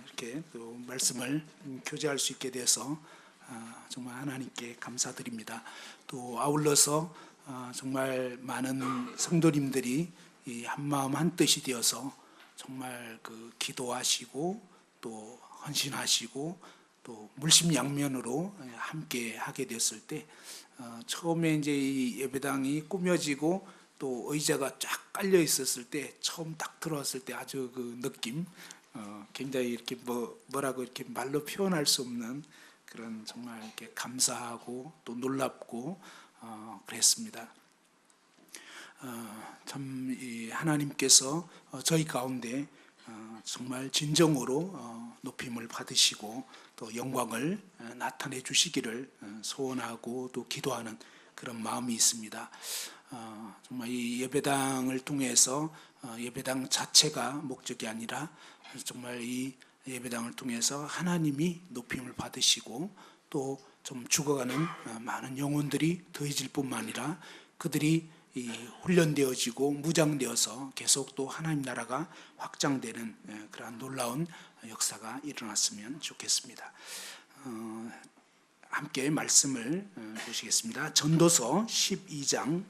이렇게 또 말씀을 교제할 수 있게 돼서 정말 하나님께 감사드립니다. 또 아울러서 정말 많은 성도님들이 이 한마음 한뜻이 되어서 정말 그 기도하시고 또 헌신하시고 또 물심양면으로 함께 하게 됐을 때 처음에 이제 이 예배당이 꾸며지고 또 의자가 쫙 깔려 있었을 때 처음 딱 들어왔을 때 아주 그 느낌 굉장히 이렇게 뭐라고 이렇게 말로 표현할 수 없는 그런 정말 이렇게 감사하고 또 놀랍고 그랬습니다. 참 이 하나님께서 저희 가운데 정말 진정으로 높임을 받으시고 또 영광을 나타내 주시기를 소원하고 또 기도하는 그런 마음이 있습니다. 정말 이 예배당을 통해서 예배당 자체가 목적이 아니라 정말 이 예배당을 통해서 하나님이 높임을 받으시고 또 좀 죽어가는 많은 영혼들이 더해질 뿐만 아니라 그들이 이 훈련되어지고 무장되어서 계속 또 하나님 나라가 확장되는 그러한 놀라운 역사가 일어났으면 좋겠습니다. 함께 말씀을 보시겠습니다. 전도서 12장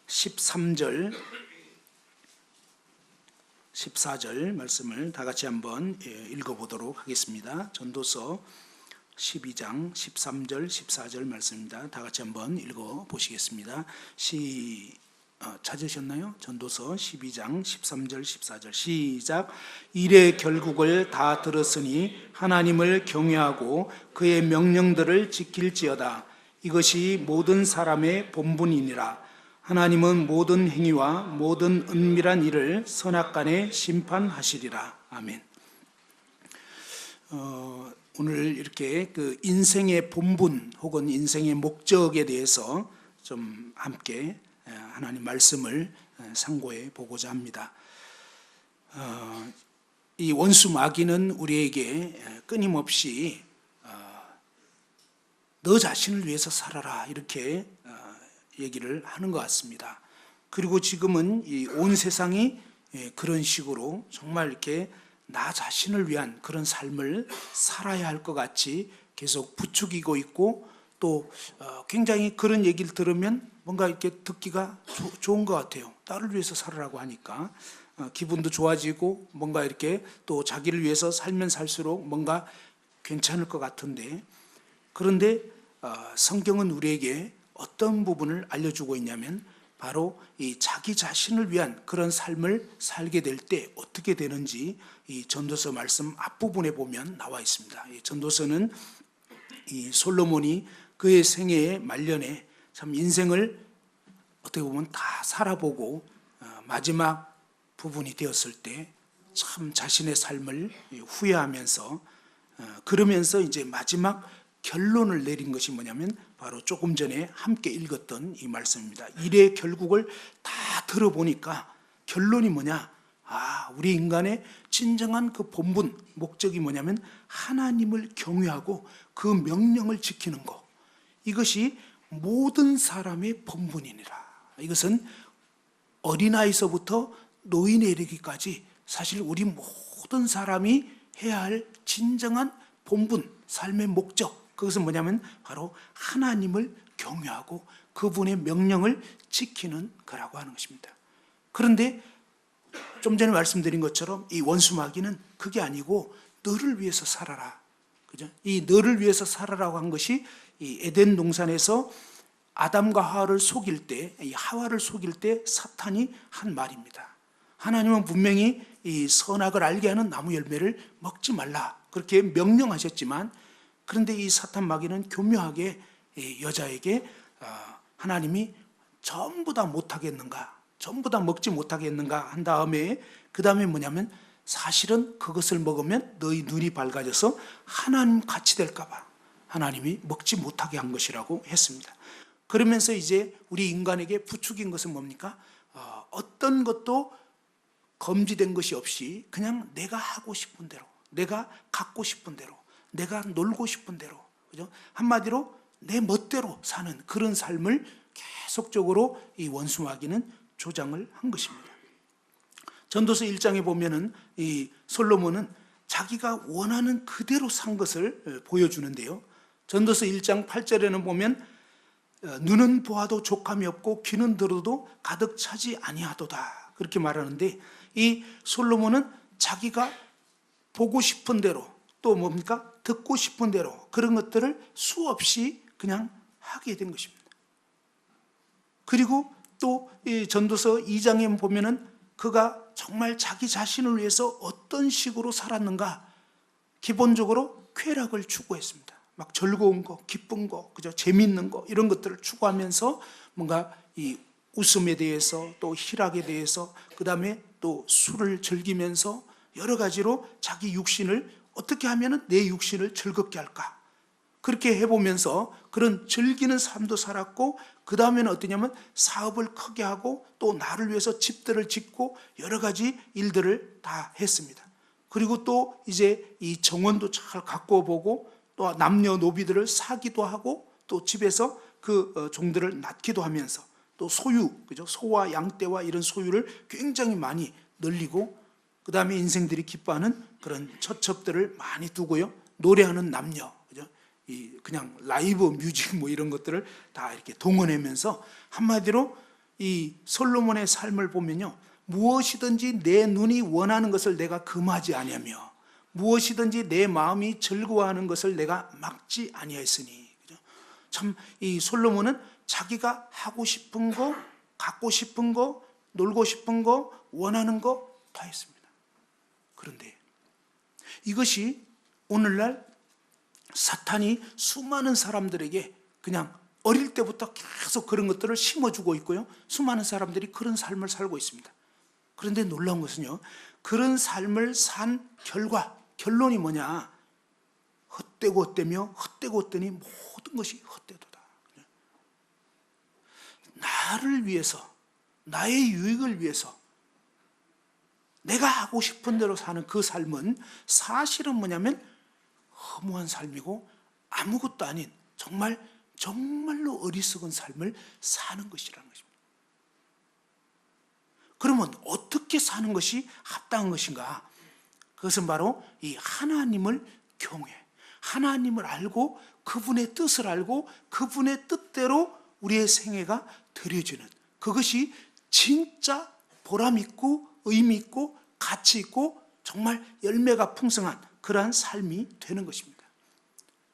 13절 14절 말씀을 다 같이 한번 읽어보도록 하겠습니다. 전도서 12장 13절 14절 말씀입니다. 다 같이 한번 읽어보시겠습니다. 찾으셨나요? 전도서 12장 13절 14절 시작. 일의 결국을 다 들었으니 하나님을 경외하고 그의 명령들을 지킬지어다. 이것이 모든 사람의 본분이니라. 하나님은 모든 행위와 모든 은밀한 일을 선악간에 심판하시리라. 아멘. 오늘 이렇게 그 인생의 본분 혹은 인생의 목적에 대해서 좀 함께 하나님 말씀을 상고해 보고자 합니다. 이 원수 마귀는 우리에게 끊임없이 너 자신을 위해서 살아라 이렇게 얘기를 하는 것 같습니다. 그리고 지금은 이 온 세상이 그런 식으로 정말 이렇게 나 자신을 위한 그런 삶을 살아야 할 것 같이 계속 부추기고 있고 또 굉장히 그런 얘기를 들으면 뭔가 이렇게 듣기가 좋은 것 같아요. 나를 위해서 살으라고 하니까 기분도 좋아지고 뭔가 이렇게 또 자기를 위해서 살면 살수록 뭔가 괜찮을 것 같은데 그런데 성경은 우리에게 어떤 부분을 알려주고 있냐면 바로 이 자기 자신을 위한 그런 삶을 살게 될 때 어떻게 되는지 이 전도서 말씀 앞부분에 보면 나와 있습니다. 이 전도서는 이 솔로몬이 그의 생애의 말년에 참 인생을 어떻게 보면 다 살아보고 마지막 부분이 되었을 때 참 자신의 삶을 후회하면서 그러면서 이제 마지막 결론을 내린 것이 뭐냐면 바로 조금 전에 함께 읽었던 이 말씀입니다. 일의 결국을 다 들어보니까 결론이 뭐냐? 우리 인간의 진정한 그 본분, 목적이 뭐냐면 하나님을 경외하고 그 명령을 지키는 것. 이것이 모든 사람의 본분이니라. 이것은 어린아이서부터 노인에 이르기까지 사실 우리 모든 사람이 해야 할 진정한 본분, 삶의 목적. 그것은 뭐냐면 바로 하나님을 경외하고 그분의 명령을 지키는 거라고 하는 것입니다. 그런데 좀 전에 말씀드린 것처럼 이 원수 마귀는 그게 아니고 너를 위해서 살아라. 그죠? 이 너를 위해서 살아라고 한 것이 이 에덴 동산에서 아담과 하와를 속일 때, 이 하와를 속일 때 사탄이 한 말입니다. 하나님은 분명히 이 선악을 알게 하는 나무 열매를 먹지 말라. 그렇게 명령하셨지만 그런데 이 사탄 마귀는 교묘하게 여자에게 하나님이 전부 다 못하겠는가? 전부 다 먹지 못하겠는가? 한 다음에 그 다음에 뭐냐면 사실은 그것을 먹으면 너희 눈이 밝아져서 하나님 같이 될까 봐 하나님이 먹지 못하게 한 것이라고 했습니다. 그러면서 이제 우리 인간에게 부추긴 것은 뭡니까? 어떤 것도 검지된 것이 없이 그냥 내가 하고 싶은 대로, 내가 갖고 싶은 대로, 내가 놀고 싶은 대로, 그죠? 한마디로 내 멋대로 사는 그런 삶을 계속적으로 이 원수 마귀는 조장을 한 것입니다. 전도서 1장에 보면은 이 솔로몬은 자기가 원하는 그대로 산 것을 보여주는데요. 전도서 1장 8절에는 보면 눈은 보아도 족함이 없고 귀는 들어도 가득 차지 아니하도다 그렇게 말하는데, 이 솔로몬은 자기가 보고 싶은 대로 또 뭡니까? 듣고 싶은 대로 그런 것들을 수없이 그냥 하게 된 것입니다. 그리고 또 이 전도서 2장에 보면은 그가 정말 자기 자신을 위해서 어떤 식으로 살았는가? 기본적으로 쾌락을 추구했습니다. 막 즐거운 거, 기쁜 거, 그죠? 재밌는 거 이런 것들을 추구하면서 뭔가 이 웃음에 대해서 또 희락에 대해서 그다음에 또 술을 즐기면서 여러 가지로 자기 육신을 어떻게 하면 내 육신을 즐겁게 할까? 그렇게 해보면서 그런 즐기는 삶도 살았고, 그 다음에는 어떠냐면 사업을 크게 하고 또 나를 위해서 집들을 짓고 여러 가지 일들을 다 했습니다. 그리고 또 이제 이 정원도 잘 갖고 보고 또 남녀노비들을 사기도 하고 또 집에서 그 종들을 낳기도 하면서 또 소유, 그죠? 소와 양떼와 이런 소유를 굉장히 많이 늘리고, 그 다음에 인생들이 기뻐하는 그런 처첩들을 많이 두고요. 노래하는 남녀, 그죠? 이 그냥 라이브 뮤직 뭐 이런 것들을 다 이렇게 동원하면서 한마디로 이 솔로몬의 삶을 보면요. 무엇이든지 내 눈이 원하는 것을 내가 금하지 아니하며 무엇이든지 내 마음이 즐거워하는 것을 내가 막지 아니하였으니. 참 이 솔로몬은 자기가 하고 싶은 거, 갖고 싶은 거, 놀고 싶은 거, 원하는 거 다 했습니다. 그런데 이것이 오늘날 사탄이 수많은 사람들에게 그냥 어릴 때부터 계속 그런 것들을 심어주고 있고요. 수많은 사람들이 그런 삶을 살고 있습니다. 그런데 놀라운 것은요, 그런 삶을 산 결론이 뭐냐? 헛되고 헛되며 헛되고 헛되니 모든 것이 헛되도다. 나를 위해서, 나의 유익을 위해서 내가 하고 싶은 대로 사는 그 삶은 사실은 뭐냐면 허무한 삶이고 아무것도 아닌 정말로 어리석은 삶을 사는 것이라는 것입니다. 그러면 어떻게 사는 것이 합당한 것인가? 그것은 바로 이 하나님을 경외, 하나님을 알고 그분의 뜻을 알고 그분의 뜻대로 우리의 생애가 드려지는, 그것이 진짜 보람 있고 의미 있고 가치 있고 정말 열매가 풍성한 그러한 삶이 되는 것입니다.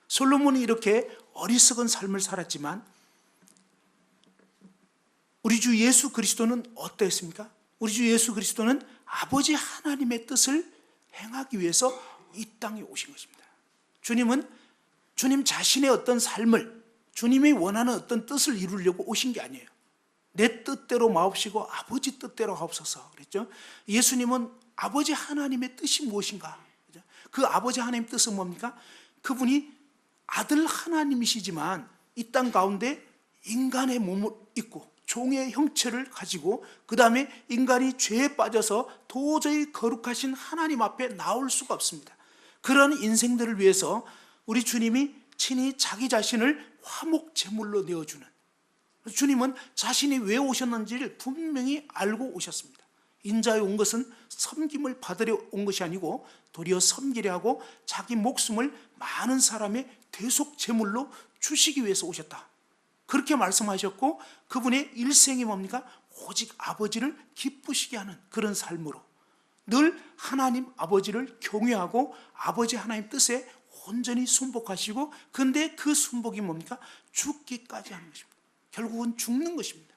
솔로몬이 이렇게 어리석은 삶을 살았지만 우리 주 예수 그리스도는 어떠했습니까? 우리 주 예수 그리스도는 아버지 하나님의 뜻을 행하기 위해서 이 땅에 오신 것입니다. 주님은 주님 자신의 어떤 삶을, 주님이 원하는 어떤 뜻을 이루려고 오신 게 아니에요. 내 뜻대로 마옵시고 아버지 뜻대로 하옵소서 그랬죠. 예수님은 아버지 하나님의 뜻이 무엇인가? 그 아버지 하나님의 뜻은 뭡니까? 그분이 아들 하나님이시지만 이 땅 가운데 인간의 몸을 입고 종의 형체를 가지고 그 다음에 인간이 죄에 빠져서 도저히 거룩하신 하나님 앞에 나올 수가 없습니다. 그런 인생들을 위해서 우리 주님이 친히 자기 자신을 화목 제물로 내어주는, 주님은 자신이 왜 오셨는지를 분명히 알고 오셨습니다. 인자에 온 것은 섬김을 받으려 온 것이 아니고 도리어 섬기려 하고 자기 목숨을 많은 사람의 대속 제물로 주시기 위해서 오셨다. 그렇게 말씀하셨고 그분의 일생이 뭡니까? 오직 아버지를 기쁘시게 하는 그런 삶으로 늘 하나님 아버지를 경외하고 아버지 하나님 뜻에 온전히 순복하시고, 근데 그 순복이 뭡니까? 죽기까지 하는 것입니다. 결국은 죽는 것입니다.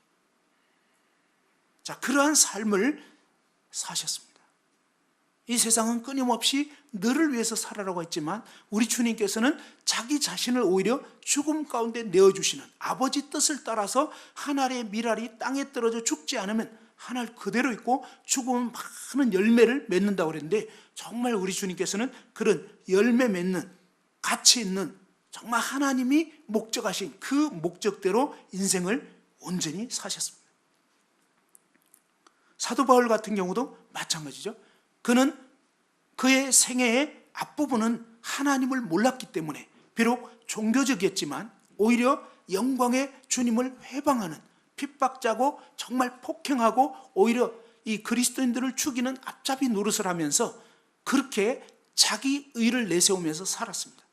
자, 그러한 삶을 사셨습니다. 이 세상은 끊임없이 너를 위해서 살아라고 했지만 우리 주님께서는 자기 자신을 오히려 죽음 가운데 내어주시는 아버지 뜻을 따라서 한 알의 밀알이 땅에 떨어져 죽지 않으면 한 알 그대로 있고 죽으면 많은 열매를 맺는다고 그랬는데, 정말 우리 주님께서는 그런 열매 맺는 가치 있는 정말 하나님이 목적하신 그 목적대로 인생을 온전히 사셨습니다. 사도 바울 같은 경우도 마찬가지죠. 그는 그의 생애의 앞부분은 하나님을 몰랐기 때문에 비록 종교적이었지만 오히려 영광의 주님을 회방하는, 핍박자고 정말 폭행하고 오히려 이 그리스도인들을 죽이는 앞잡이 노릇을 하면서 그렇게 자기 의를 내세우면서 살았습니다.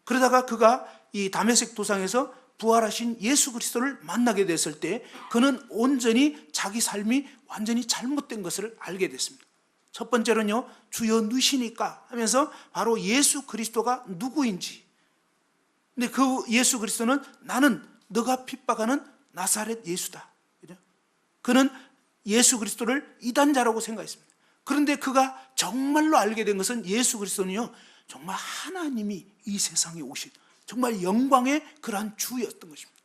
그러다가 그가 이 다메섹 도상에서 부활하신 예수 그리스도를 만나게 됐을 때 그는 온전히 자기 삶이 완전히 잘못된 것을 알게 됐습니다. 첫 번째로는요, 주여 누시니까 하면서 바로 예수 그리스도가 누구인지. 근데 그 예수 그리스도는 나는 너가 핍박하는 나사렛 예수다. 그는 예수 그리스도를 이단자라고 생각했습니다. 그런데 그가 정말로 알게 된 것은 예수 그리스도는요, 정말 하나님이 이 세상에 오신 정말 영광의 그러한 주였던 것입니다.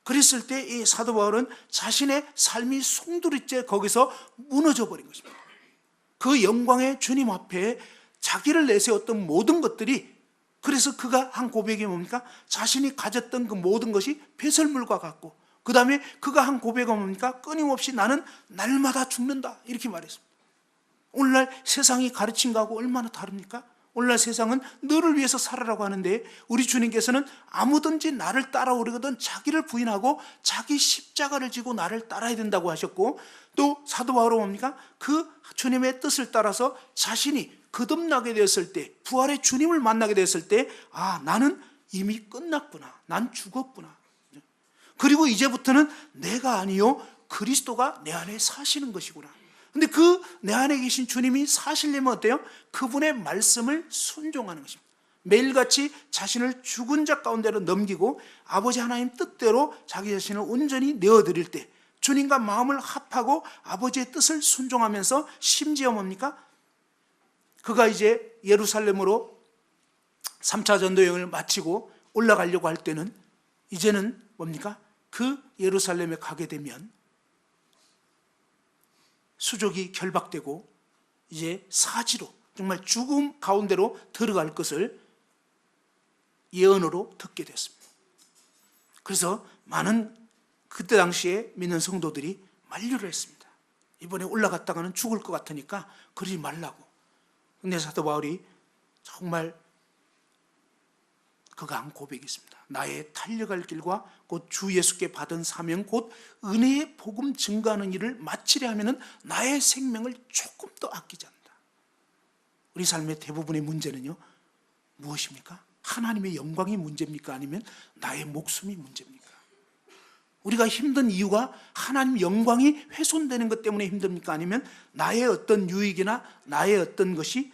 그랬을 때 이 사도 바울은 자신의 삶이 송두리째 거기서 무너져 버린 것입니다. 그 영광의 주님 앞에 자기를 내세웠던 모든 것들이, 그래서 그가 한 고백이 뭡니까? 자신이 가졌던 그 모든 것이 배설물과 같고, 그 다음에 그가 한 고백은 뭡니까? 끊임없이 나는 날마다 죽는다, 이렇게 말했습니다. 오늘날 세상이 가르친 거하고 얼마나 다릅니까? 오늘날 세상은 너를 위해서 살아라고 하는데 우리 주님께서는 아무든지 나를 따라오려거든 자기를 부인하고 자기 십자가를 지고 나를 따라야 된다고 하셨고, 또 사도 바울은 뭡니까? 그 주님의 뜻을 따라서 자신이 거듭나게 되었을 때, 부활의 주님을 만나게 되었을 때, 아, 나는 이미 끝났구나, 난 죽었구나, 그리고 이제부터는 내가 아니요 그리스도가 내 안에 사시는 것이구나. 근데 그 내 안에 계신 주님이 사시려면 어때요? 그분의 말씀을 순종하는 것입니다. 매일같이 자신을 죽은 자 가운데로 넘기고 아버지 하나님 뜻대로 자기 자신을 온전히 내어드릴 때 주님과 마음을 합하고 아버지의 뜻을 순종하면서, 심지어 뭡니까? 그가 이제 예루살렘으로 3차 전도여행을 마치고 올라가려고 할 때는 이제는 뭡니까? 그 예루살렘에 가게 되면 수족이 결박되고 이제 사지로 정말 죽음 가운데로 들어갈 것을 예언으로 듣게 됐습니다. 그래서 많은 그때 당시에 믿는 성도들이 만류를 했습니다. 이번에 올라갔다가는 죽을 것 같으니까 그러지 말라고. 근데 사도 바울이 정말 그가 한 고백이 있습니다. 나의 달려갈 길과 곧 주 예수께 받은 사명 곧 은혜의 복음 증거하는 일을 마치려 하면은 나의 생명을 조금 더 아끼지 않는다. 우리 삶의 대부분의 문제는요, 무엇입니까? 하나님의 영광이 문제입니까? 아니면 나의 목숨이 문제입니까? 우리가 힘든 이유가 하나님 영광이 훼손되는 것 때문에 힘듭니까? 아니면 나의 어떤 유익이나 나의 어떤 것이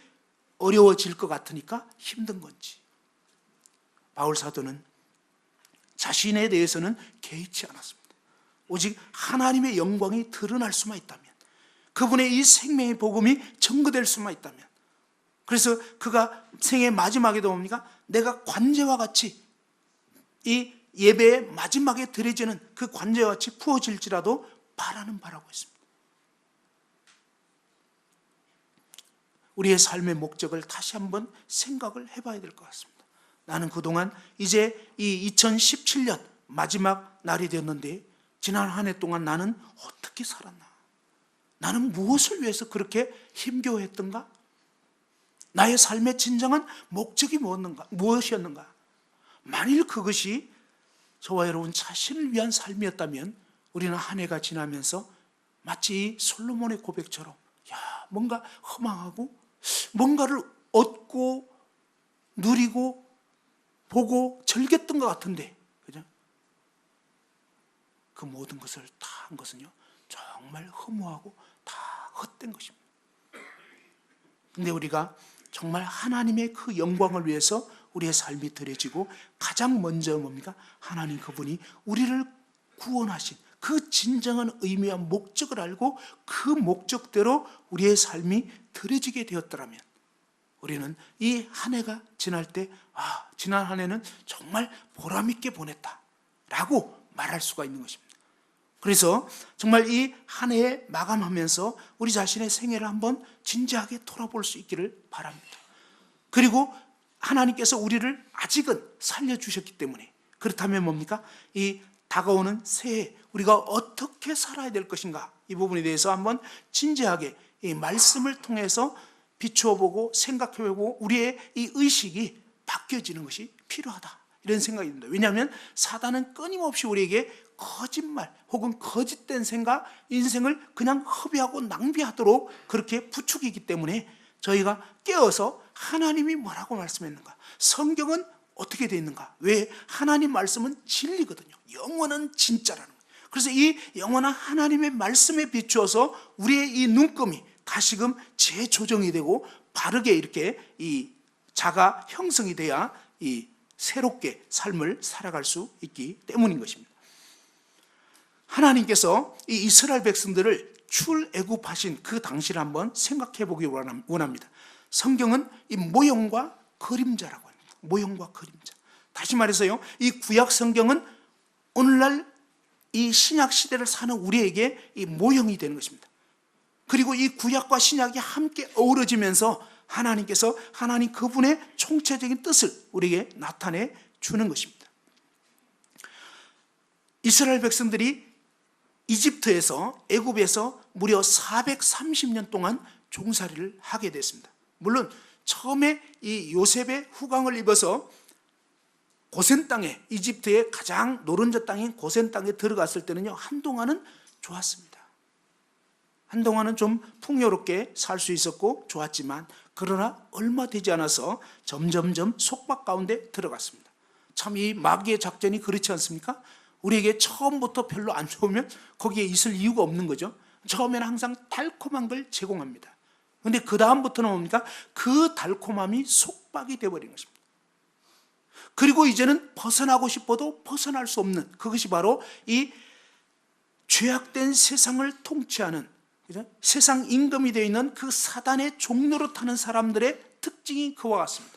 어려워질 것 같으니까 힘든 건지. 바울 사도는 자신에 대해서는 개의치 않았습니다. 오직 하나님의 영광이 드러날 수만 있다면, 그분의 이 생명의 복음이 증거될 수만 있다면, 그래서 그가 생애 마지막에도 뭡니까? 내가 관제와 같이 이 예배의 마지막에 드려지는 그 관제와 같이 부어질지라도 바라는 바라고 했습니다. 우리의 삶의 목적을 다시 한번 생각을 해봐야 될 것 같습니다. 나는 그동안 이제 이 2017년 마지막 날이 되었는데 지난 한 해 동안 나는 어떻게 살았나? 나는 무엇을 위해서 그렇게 힘겨워했던가? 나의 삶의 진정한 목적이 무엇이었는가? 만일 그것이 저와 여러분 자신을 위한 삶이었다면 우리는 한 해가 지나면서 마치 솔로몬의 고백처럼 뭔가 허망하고 뭔가를 얻고 누리고 보고 즐겼던 것 같은데, 그죠? 그 모든 것을 다 한 것은요 정말 허무하고 다 헛된 것입니다. 근데 우리가 정말 하나님의 그 영광을 위해서 우리의 삶이 드려지고 가장 먼저 뭡니까? 하나님 그분이 우리를 구원하신 그 진정한 의미와 목적을 알고 그 목적대로 우리의 삶이 들어지게 되었더라면 우리는 이 한 해가 지날 때 지난 한 해는 정말 보람있게 보냈다라고 말할 수가 있는 것입니다. 그래서 정말 이 한 해 마감하면서 우리 자신의 생애를 한번 진지하게 돌아볼 수 있기를 바랍니다. 그리고 하나님께서 우리를 아직은 살려주셨기 때문에, 그렇다면 뭡니까? 이 다가오는 새해 우리가 어떻게 살아야 될 것인가, 이 부분에 대해서 한번 진지하게 이 말씀을 통해서 비추어보고 생각해보고 우리의 이 의식이 바뀌어지는 것이 필요하다, 이런 생각이 듭니다. 왜냐하면 사단은 끊임없이 우리에게 거짓말 혹은 거짓된 생각, 인생을 그냥 허비하고 낭비하도록 그렇게 부추기기 때문에 저희가 깨어서 하나님이 뭐라고 말씀했는가, 성경은 어떻게 되어 있는가, 왜 하나님 말씀은 진리거든요. 영원한 진짜라는 거예요. 그래서 이 영원한 하나님의 말씀에 비추어서 우리의 이 눈금이 다시금 재조정이 되고 바르게 이렇게 이 자가 형성이 돼야 이 새롭게 삶을 살아갈 수 있기 때문인 것입니다. 하나님께서 이 이스라엘 백성들을 출애굽하신 그 당시를 한번 생각해 보기 원합니다. 성경은 이 모형과 그림자라고 합니다. 모형과 그림자. 다시 말해서요, 이 구약 성경은 오늘날 이 신약 시대를 사는 우리에게 이 모형이 되는 것입니다. 그리고 이 구약과 신약이 함께 어우러지면서 하나님께서 하나님 그분의 총체적인 뜻을 우리에게 나타내 주는 것입니다. 이스라엘 백성들이 이집트에서, 애굽에서 무려 430년 동안 종살이를 하게 됐습니다. 물론 처음에 이 요셉의 후광을 입어서 고센 땅에, 이집트의 가장 노른자 땅인 고센 땅에 들어갔을 때는요, 한동안은 좋았습니다. 한동안은 좀 풍요롭게 살 수 있었고 좋았지만, 그러나 얼마 되지 않아서 점점점 속박 가운데 들어갔습니다. 참 이 마귀의 작전이 그렇지 않습니까? 우리에게 처음부터 별로 안 좋으면 거기에 있을 이유가 없는 거죠. 처음에는 항상 달콤한 걸 제공합니다. 그런데 그 다음부터는 뭡니까? 그 달콤함이 속박이 되어버린 것입니다. 그리고 이제는 벗어나고 싶어도 벗어날 수 없는, 그것이 바로 이 죄악된 세상을 통치하는, 세상 임금이 되어 있는 그 사단의 종로로 타는 사람들의 특징이 그와 같습니다.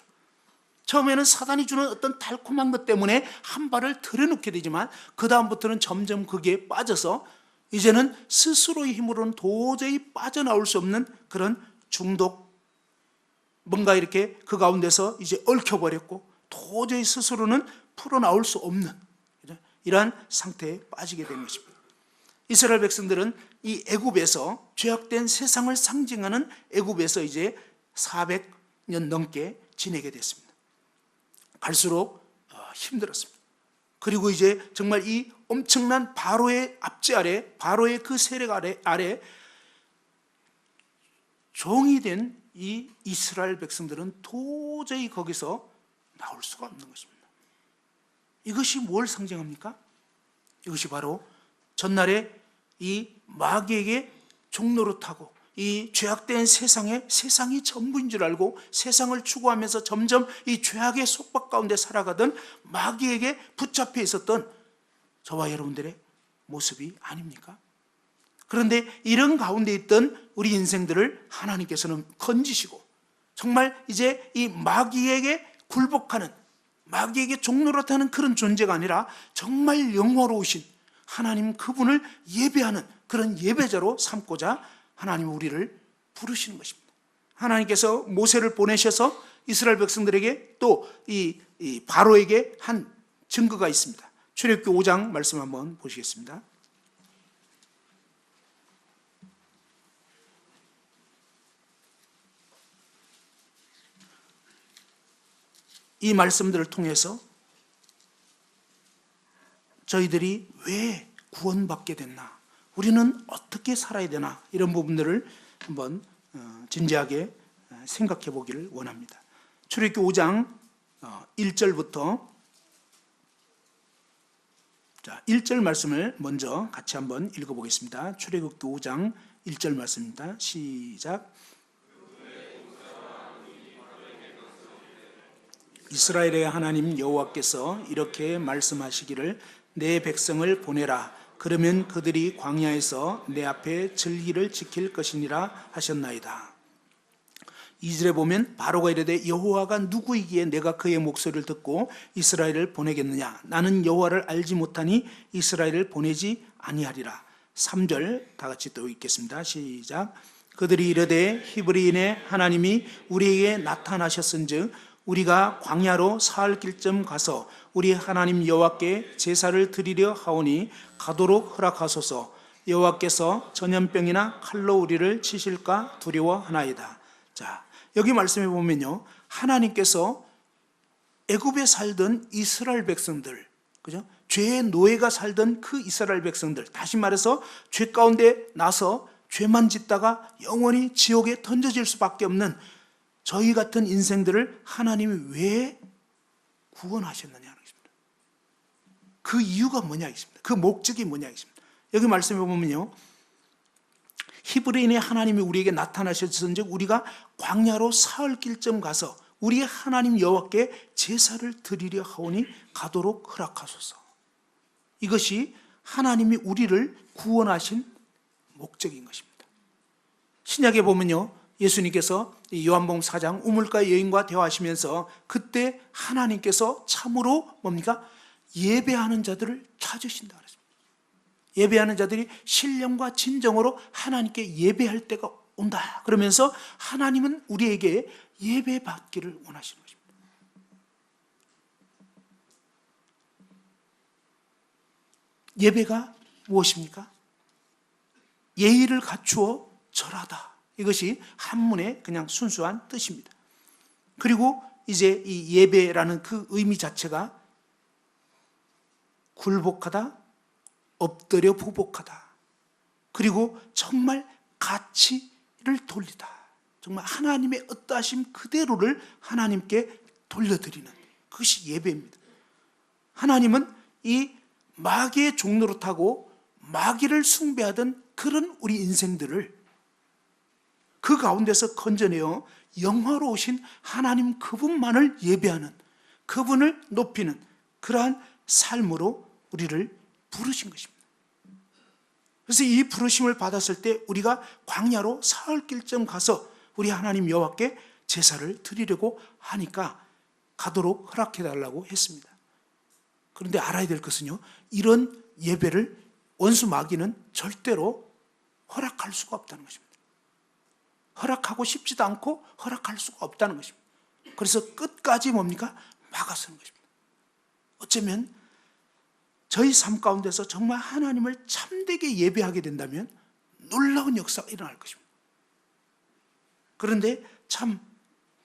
처음에는 사단이 주는 어떤 달콤한 것 때문에 한 발을 들여놓게 되지만, 그 다음부터는 점점 거기에 빠져서 이제는 스스로의 힘으로는 도저히 빠져나올 수 없는 그런 중독, 뭔가 이렇게 그 가운데서 이제 얽혀버렸고 도저히 스스로는 풀어나올 수 없는 이러한 상태에 빠지게 된 것입니다. 이스라엘 백성들은 이 애굽에서, 죄악된 세상을 상징하는 애굽에서 이제 400년 넘게 지내게 됐습니다. 갈수록 힘들었습니다. 그리고 이제 정말 이 엄청난 바로의 압제 아래, 바로의 그 세력 아래 종이 된 이 이스라엘 백성들은 도저히 거기서 나올 수가 없는 것입니다. 이것이 뭘 상징합니까? 이것이 바로 전날에 이 마귀에게 종노릇하고 이 죄악된 세상이 전부인 줄 알고 세상을 추구하면서 점점 이 죄악의 속박 가운데 살아가던 마귀에게 붙잡혀 있었던 저와 여러분들의 모습이 아닙니까? 그런데 이런 가운데 있던 우리 인생들을 하나님께서는 건지시고 정말 이제 이 마귀에게 굴복하는, 마귀에게 종노릇하는 그런 존재가 아니라 정말 영화로우신 하나님 그분을 예배하는 그런 예배자로 삼고자 하나님 우리를 부르시는 것입니다. 하나님께서 모세를 보내셔서 이스라엘 백성들에게 또 이 바로에게 한 증거가 있습니다. 출애굽기 5장 말씀 한번 보시겠습니다. 이 말씀들을 통해서 저희들이 왜 구원받게 됐나, 우리는 어떻게 살아야 되나, 이런 부분들을 한번 진지하게 생각해 보기를 원합니다. 출애굽기 5장 1절부터 1절 말씀을 먼저 같이 한번 읽어보겠습니다. 출애굽기 5장 1절 말씀입니다. 시작. 이스라엘의 하나님 여호와께서 이렇게 말씀하시기를 내 백성을 보내라. 그러면 그들이 광야에서 내 앞에 절기를 지킬 것이니라 하셨나이다. 2절에 보면 바로가 이르되 여호와가 누구이기에 내가 그의 목소리를 듣고 이스라엘을 보내겠느냐? 나는 여호와를 알지 못하니 이스라엘을 보내지 아니하리라. 3절 다 같이 또 읽겠습니다. 시작. 그들이 이르되 히브리인의 하나님이 우리에게 나타나셨은즉 우리가 광야로 사흘 길쯤 가서 우리 하나님 여호와께 제사를 드리려 하오니 가도록 허락하소서. 여호와께서 전염병이나 칼로 우리를 치실까 두려워하나이다. 자, 여기 말씀해 보면요, 하나님께서 애굽에 살던 이스라엘 백성들, 그죠? 죄의 노예가 살던 그 이스라엘 백성들, 다시 말해서 죄 가운데 나서 죄만 짓다가 영원히 지옥에 던져질 수밖에 없는 저희 같은 인생들을 하나님이 왜 구원하셨느냐 하겠습니다. 그 이유가 뭐냐 하겠습니다. 그 목적이 뭐냐 하겠습니다. 여기 말씀해 보면요, 히브리인의 하나님이 우리에게 나타나셨은즉 우리가 광야로 사흘 길쯤 가서 우리 하나님 여호와께 제사를 드리려 하오니 가도록 허락하소서. 이것이 하나님이 우리를 구원하신 목적인 것입니다. 신약에 보면요, 예수님께서 요한복음 4장 우물가 여인과 대화하시면서 그때 하나님께서 참으로 뭡니까? 예배하는 자들을 찾으신다 그랬습니다. 예배하는 자들이 신령과 진정으로 하나님께 예배할 때가 온다 그러면서 하나님은 우리에게 예배받기를 원하시는 것입니다. 예배가 무엇입니까? 예의를 갖추어 절하다. 이것이 한문의 그냥 순수한 뜻입니다. 그리고 이제 이 예배라는 그 의미 자체가 굴복하다, 엎드려 부복하다, 그리고 정말 가치를 돌리다. 정말 하나님의 어떠하심 그대로를 하나님께 돌려드리는 그것이 예배입니다. 하나님은 이 마귀의 종로로 타고 마귀를 숭배하던 그런 우리 인생들을 그 가운데서 건져내어 영화로우신 하나님 그분만을 예배하는, 그분을 높이는 그러한 삶으로 우리를 부르신 것입니다. 그래서 이 부르심을 받았을 때 우리가 광야로 사흘 길쯤 가서 우리 하나님 여호와께 제사를 드리려고 하니까 가도록 허락해달라고 했습니다. 그런데 알아야 될 것은요, 이런 예배를 원수 마귀는 절대로 허락할 수가 없다는 것입니다. 허락하고 싶지도 않고 허락할 수가 없다는 것입니다. 그래서 끝까지 뭡니까? 막아서는 것입니다. 어쩌면 저희 삶 가운데서 정말 하나님을 참되게 예배하게 된다면 놀라운 역사가 일어날 것입니다. 그런데 참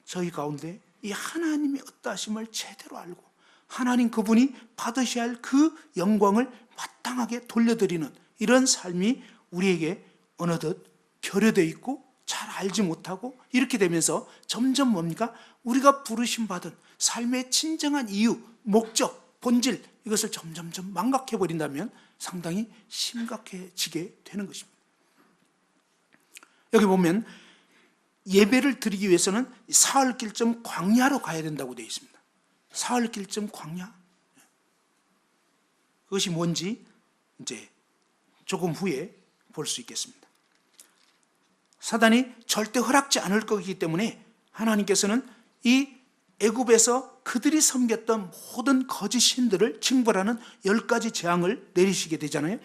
저희 가운데 이 하나님의 어떠하심을 제대로 알고 하나님 그분이 받으셔야 할 그 영광을 마땅하게 돌려드리는 이런 삶이 우리에게 어느덧 결여되어 있고 잘 알지 못하고 이렇게 되면서 점점 뭡니까? 우리가 부르심 받은 삶의 진정한 이유, 목적, 본질 이것을 점점점 망각해버린다면 상당히 심각해지게 되는 것입니다. 여기 보면 예배를 드리기 위해서는 사흘 길쯤 광야로 가야 된다고 되어 있습니다. 사흘 길쯤 광야? 그것이 뭔지 이제 조금 후에 볼 수 있겠습니다. 사단이 절대 허락지 않을 거기 때문에 하나님께서는 이 애굽에서 그들이 섬겼던 모든 거짓 신들을 징벌하는 10가지 재앙을 내리시게 되잖아요.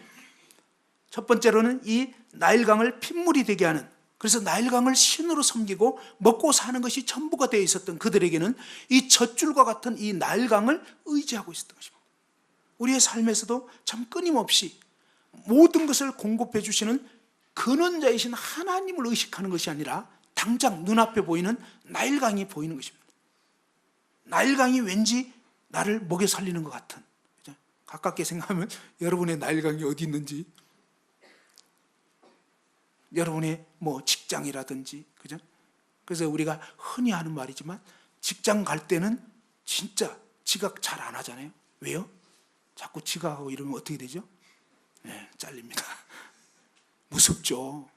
첫 번째로는 이 나일강을 핏물이 되게 하는, 그래서 나일강을 신으로 섬기고 먹고 사는 것이 전부가 되어 있었던 그들에게는 이 젖줄과 같은 이 나일강을 의지하고 있었던 것입니다. 우리의 삶에서도 참 끊임없이 모든 것을 공급해 주시는 근원자이신 하나님을 의식하는 것이 아니라 당장 눈앞에 보이는 나일강이 보이는 것입니다. 나일강이 왠지 나를 먹여 살리는 것 같은, 그죠? 가깝게 생각하면 여러분의 나일강이 어디 있는지, 여러분의 뭐 직장이라든지, 그죠? 그래서 우리가 흔히 하는 말이지만 직장 갈 때는 진짜 지각 잘 안 하잖아요. 왜요? 자꾸 지각하고 이러면 어떻게 되죠? 네, 잘립니다. 무섭죠.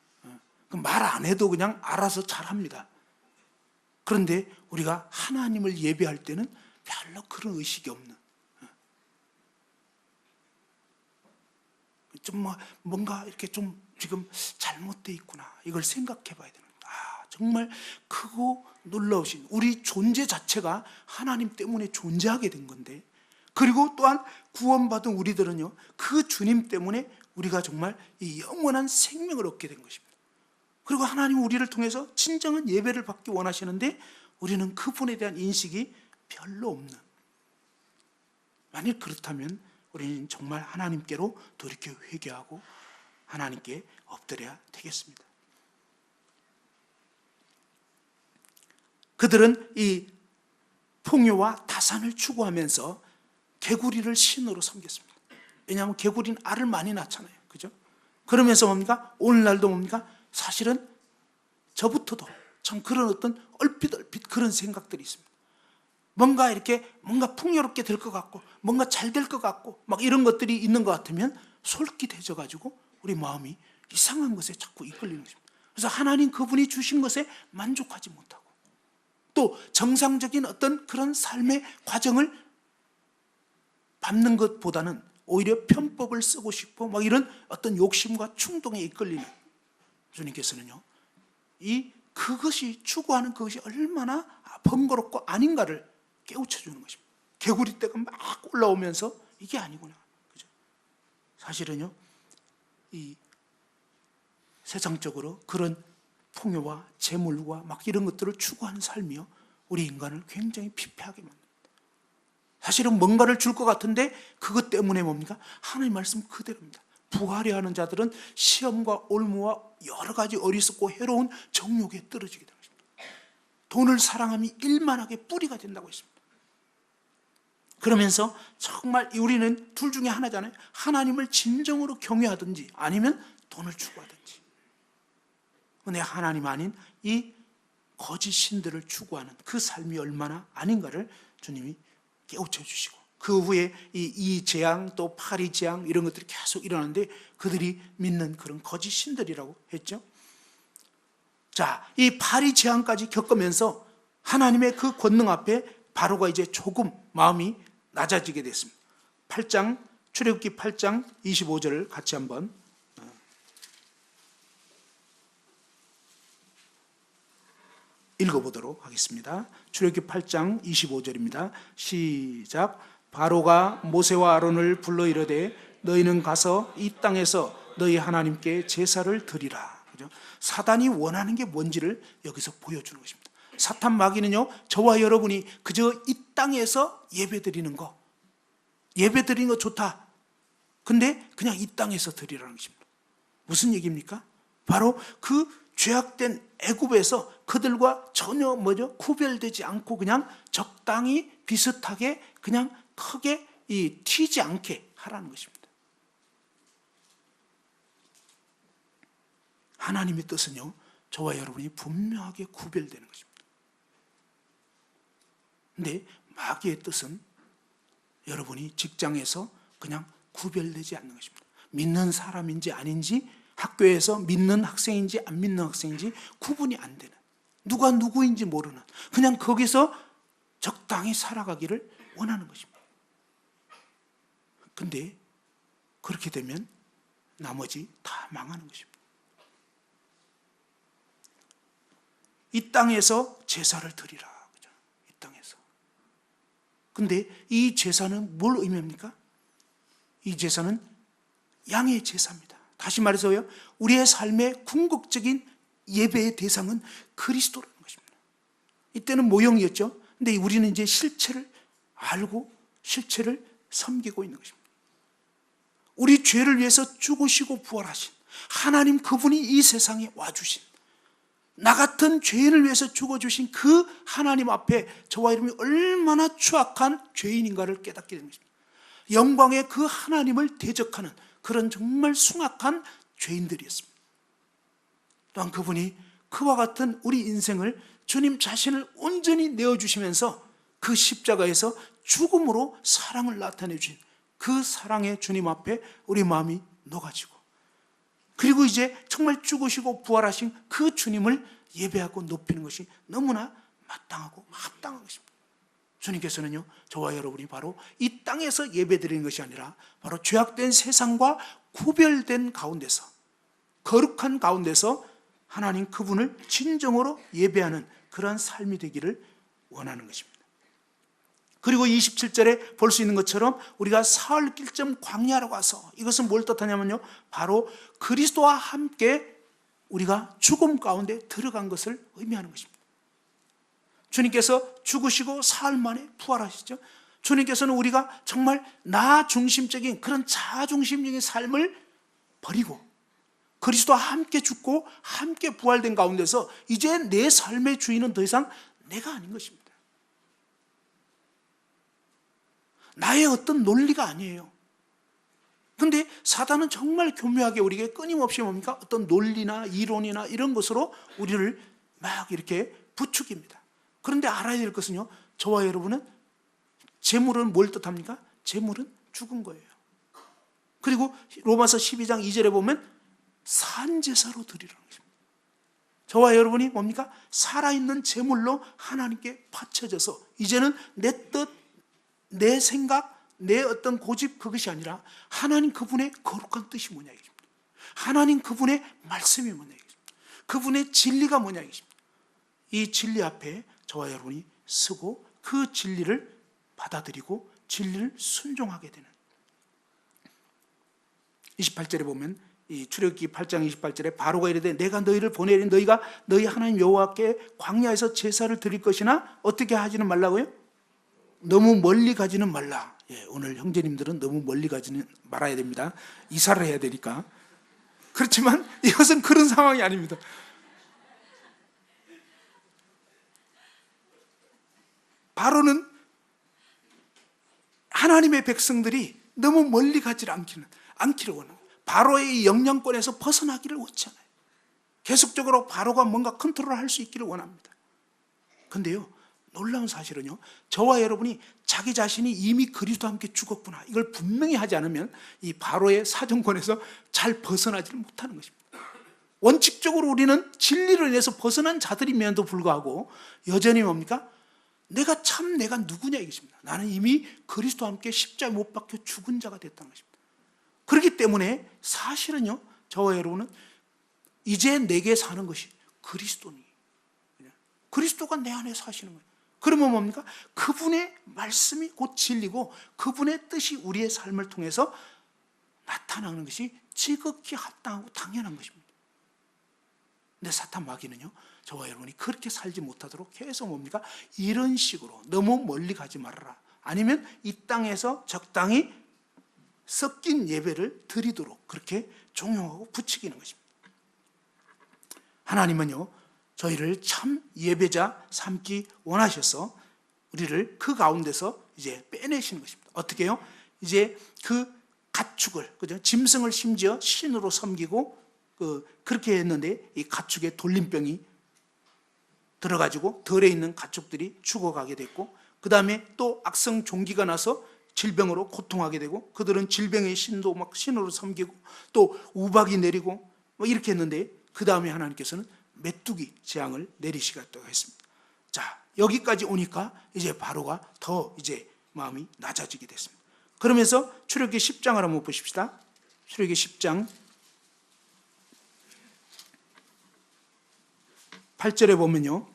말 안 해도 그냥 알아서 잘합니다. 그런데 우리가 하나님을 예배할 때는 별로 그런 의식이 없는, 좀 뭔가 이렇게 좀 지금 잘못되어 있구나 이걸 생각해 봐야 되는 거예요. 정말 크고 놀라우신 우리 존재 자체가 하나님 때문에 존재하게 된 건데, 그리고 또한 구원받은 우리들은요, 그 주님 때문에 우리가 정말 이 영원한 생명을 얻게 된 것입니다. 그리고 하나님 우리를 통해서 진정한 예배를 받기 원하시는데 우리는 그분에 대한 인식이 별로 없는, 만일 그렇다면 우리는 정말 하나님께로 돌이켜 회개하고 하나님께 엎드려야 되겠습니다. 그들은 이 풍요와 다산을 추구하면서 개구리를 신으로 섬겼습니다. 왜냐하면 개구리는 알을 많이 낳잖아요. 그죠? 그러면서 뭡니까? 오늘날도 뭡니까? 사실은 저부터도 참 그런 어떤 얼핏 그런 생각들이 있습니다. 뭔가 이렇게 뭔가 풍요롭게 될 것 같고 뭔가 잘 될 것 같고 막 이런 것들이 있는 것 같으면 솔깃해져 가지고 우리 마음이 이상한 것에 자꾸 이끌리는 것입니다. 그래서 하나님 그분이 주신 것에 만족하지 못하고 또 정상적인 어떤 그런 삶의 과정을 밟는 것보다는 오히려 편법을 쓰고 싶고 막 이런 어떤 욕심과 충동에 이끌리는, 주님께서는요, 그것이 추구하는 그것이 얼마나 번거롭고 아닌가를 깨우쳐 주는 것입니다. 개구리 떼가 막 올라오면서 이게 아니구나. 그죠? 사실은요, 이 세상적으로 그런 풍요와 재물과 막 이런 것들을 추구하는 삶이요, 우리 인간을 굉장히 피폐하게 만듭니다. 사실은 뭔가를 줄 것 같은데 그것 때문에 뭡니까? 하나님 말씀 그대로입니다. 부하려 하는 자들은 시험과 올무와 여러 가지 어리석고 해로운 정욕에 떨어지게 되는 것입니다. 돈을 사랑함이 일만하게 뿌리가 된다고 했습니다. 그러면서 정말 우리는 둘 중에 하나잖아요. 하나님을 진정으로 경외하든지 아니면 돈을 추구하든지. 근데 하나님 아닌 이 거짓 신들을 추구하는 그 삶이 얼마나 아닌가를 주님이 깨우쳐 주시고, 그 후에 이 재앙 또 파리 재앙 이런 것들이 계속 일어나는데 그들이 믿는 그런 거짓 신들이라고 했죠. 자, 이 파리 재앙까지 겪으면서 하나님의 그 권능 앞에 바로가 이제 조금 마음이 낮아지게 됐습니다. 8장 출애굽기 8장 25절을 같이 한번 읽어보도록 하겠습니다. 출애굽기 8장 25절입니다. 시작. 바로가 모세와 아론을 불러 이르되 너희는 가서 이 땅에서 너희 하나님께 제사를 드리라. 그죠? 사단이 원하는 게 뭔지를 여기서 보여주는 것입니다. 사탄 마귀는요, 저와 여러분이 그저 이 땅에서 예배드리는 거, 예배드리는 거 좋다. 근데 그냥 이 땅에서 드리라는 것입니다. 무슨 얘기입니까? 바로 그 죄악된 애굽에서 그들과 전혀 구별되지 않고 그냥 적당히 비슷하게 그냥 크게 튀지 않게 하라는 것입니다. 하나님의 뜻은요, 저와 여러분이 분명하게 구별되는 것입니다. 근데 마귀의 뜻은 여러분이 직장에서 그냥 구별되지 않는 것입니다. 믿는 사람인지 아닌지, 학교에서 믿는 학생인지 안 믿는 학생인지 구분이 안 되는, 누가 누구인지 모르는, 그냥 거기서 적당히 살아가기를 원하는 것입니다. 근데 그렇게 되면 나머지 다 망하는 것입니다. 이 땅에서 제사를 드리라. 이 땅에서. 근데 이 제사는 뭘 의미합니까? 이 제사는 양의 제사입니다. 다시 말해서요, 우리의 삶의 궁극적인 예배의 대상은 그리스도라는 것입니다. 이때는 모형이었죠. 근데 우리는 이제 실체를 알고 실체를 섬기고 있는 것입니다. 우리 죄를 위해서 죽으시고 부활하신 하나님, 그분이 이 세상에 와주신, 나 같은 죄인을 위해서 죽어주신 그 하나님 앞에 저와 여러분이 얼마나 추악한 죄인인가를 깨닫게 되는 것입니다. 영광의 그 하나님을 대적하는 그런 정말 숭악한 죄인들이었습니다. 또한 그분이 그와 같은 우리 인생을 주님 자신을 온전히 내어주시면서 그 십자가에서 죽음으로 사랑을 나타내 주신 그 사랑의 주님 앞에 우리 마음이 녹아지고, 그리고 이제 정말 죽으시고 부활하신 그 주님을 예배하고 높이는 것이 너무나 마땅하고 합당한 것입니다. 주님께서는요, 저와 여러분이 바로 이 땅에서 예배드리는 것이 아니라 바로 죄악된 세상과 구별된 가운데서, 거룩한 가운데서 하나님 그분을 진정으로 예배하는 그러한 삶이 되기를 원하는 것입니다. 그리고 27절에 볼 수 있는 것처럼 우리가 사흘 길쯤 광야로 가서, 이것은 뭘 뜻하냐면요, 바로 그리스도와 함께 우리가 죽음 가운데 들어간 것을 의미하는 것입니다. 주님께서 죽으시고 사흘 만에 부활하시죠. 주님께서는 우리가 정말 나 중심적인 그런 자중심적인 삶을 버리고 그리스도와 함께 죽고 함께 부활된 가운데서 이제 내 삶의 주인은 더 이상 내가 아닌 것입니다. 나의 어떤 논리가 아니에요. 그런데 사단은 정말 교묘하게 우리에게 끊임없이 뭡니까? 어떤 논리나 이론이나 이런 것으로 우리를 막 이렇게 부추깁니다. 그런데 알아야 될 것은요, 저와 여러분은 재물은 뭘 뜻합니까? 재물은 죽은 거예요. 그리고 로마서 12장 2절에 보면 산제사로 드리라는 것입니다. 저와 여러분이 뭡니까? 살아있는 재물로 하나님께 바쳐져서 이제는 내 뜻, 내 생각, 내 어떤 고집, 그것이 아니라 하나님 그분의 거룩한 뜻이 뭐냐 이것입니다. 하나님 그분의 말씀이 뭐냐 이것입니다. 그분의 진리가 뭐냐 이것입니다. 이 진리 앞에 저와 여러분이 서고 그 진리를 받아들이고 진리를 순종하게 되는, 28절에 보면 이 출애굽기 8장 28절에 바로가 이르되 내가 너희를 보내리 너희가 너희 하나님 여호와께 광야에서 제사를 드릴 것이나 어떻게 하지는 말라고요? 너무 멀리 가지는 말라. 예, 오늘 형제님들은 너무 멀리 가지는 말아야 됩니다. 이사를 해야 되니까. 그렇지만 이것은 그런 상황이 아닙니다. 바로는 하나님의 백성들이 너무 멀리 가지 않기를 원합니다. 바로의 영향권에서 벗어나기를 원하잖아요. 계속적으로 바로가 뭔가 컨트롤할 수 있기를 원합니다. 그런데요, 놀라운 사실은요, 저와 여러분이 자기 자신이 이미 그리스도와 함께 죽었구나, 이걸 분명히 하지 않으면 이 바로의 사정권에서 잘 벗어나지를 못하는 것입니다. 원칙적으로 우리는 진리로 인해서 벗어난 자들임에도 불구하고 여전히 뭡니까? 내가 누구냐 이것입니다. 나는 이미 그리스도와 함께 십자가에 못 박혀 죽은 자가 됐다는 것입니다. 그렇기 때문에 사실은요, 저와 여러분은 이제 내게 사는 것이 그리스도니, 그리스도가 내 안에 사시는 거예요. 그러면 뭡니까? 그분의 말씀이 곧 진리고 그분의 뜻이 우리의 삶을 통해서 나타나는 것이 지극히 합당하고 당연한 것입니다. 근데 사탄 마귀는요, 저와 여러분이 그렇게 살지 못하도록 계속 뭡니까? 이런 식으로 너무 멀리 가지 말아라, 아니면 이 땅에서 적당히 섞인 예배를 드리도록 그렇게 종용하고 부추기는 것입니다. 하나님은요, 저희를 참 예배자 삼기 원하셔서 우리를 그 가운데서 이제 빼내시는 것입니다. 어떻게 해요? 이제 그 가축을, 그죠? 짐승을 심지어 신으로 섬기고 그렇게 했는데 이 가축에 돌림병이 들어가지고 덜에 있는 가축들이 죽어가게 됐고, 그 다음에 또 악성 종기가 나서 질병으로 고통하게 되고, 그들은 질병의 신도 막 신으로 섬기고 또 우박이 내리고 뭐 이렇게 했는데, 그 다음에 하나님께서는 메뚜기 재앙을 내리시겠다고 했습니다. 자, 여기까지 오니까 이제 바로가 더 이제 마음이 낮아지게 됐습니다. 그러면서 출애굽기 10장을 한번 보십시다. 출애굽기 10장 8절에 보면요,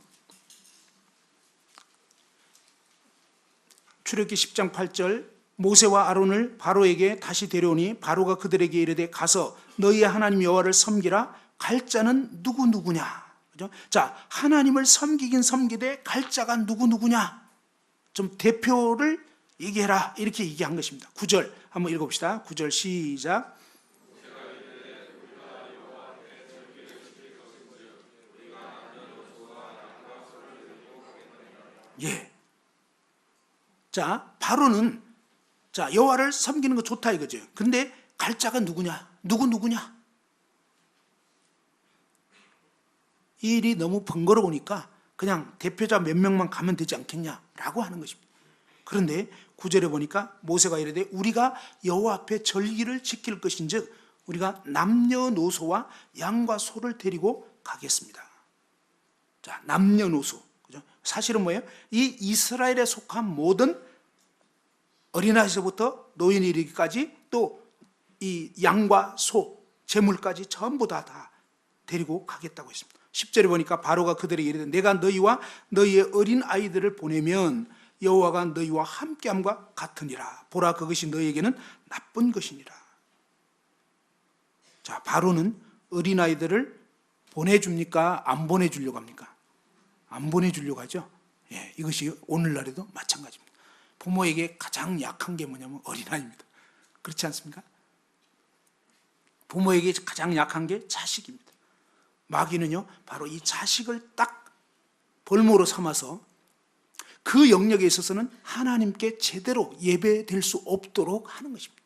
출애굽기 10장 8절, 모세와 아론을 바로에게 다시 데려오니 바로가 그들에게 이르되 가서 너희의 하나님 여호와를 섬기라. 갈 자는 누구냐? 그죠? 자, 하나님을 섬기긴 섬기되 갈 자가 누구냐? 좀 대표를 얘기해라, 이렇게 얘기한 것입니다. 9절 한번 읽어봅시다. 9절 시작. 예. 자, 바로는 자, 여호와를 섬기는 거 좋다 이거죠. 근데 갈 자가 누구냐? 누구냐? 이 일이 너무 번거로우니까 그냥 대표자 몇 명만 가면 되지 않겠냐라고 하는 것입니다. 그런데 9절에 보니까 모세가 이르되 우리가 여호와 앞에 절기를 지킬 것인즉 우리가 남녀노소와 양과 소를 데리고 가겠습니다. 자, 남녀노소, 그죠? 사실은 뭐예요? 이 이스라엘에 속한 모든 어린아이서부터 노인이 이르기까지 또 이 양과 소, 재물까지 전부 다 데리고 가겠다고 했습니다. 10절에 보니까 바로가 그들에게 이르되 내가 너희와 너희의 어린 아이들을 보내면 여호와가 너희와 함께함과 같으니라. 보라, 그것이 너희에게는 나쁜 것이니라. 자, 바로는 어린 아이들을 보내줍니까? 안 보내주려고 합니까? 안 보내주려고 하죠. 예, 이것이 오늘날에도 마찬가지입니다. 부모에게 가장 약한 게 뭐냐면 어린아이입니다. 그렇지 않습니까? 부모에게 가장 약한 게 자식입니다. 마귀는요, 바로 이 자식을 딱 볼모로 삼아서 그 영역에 있어서는 하나님께 제대로 예배될 수 없도록 하는 것입니다.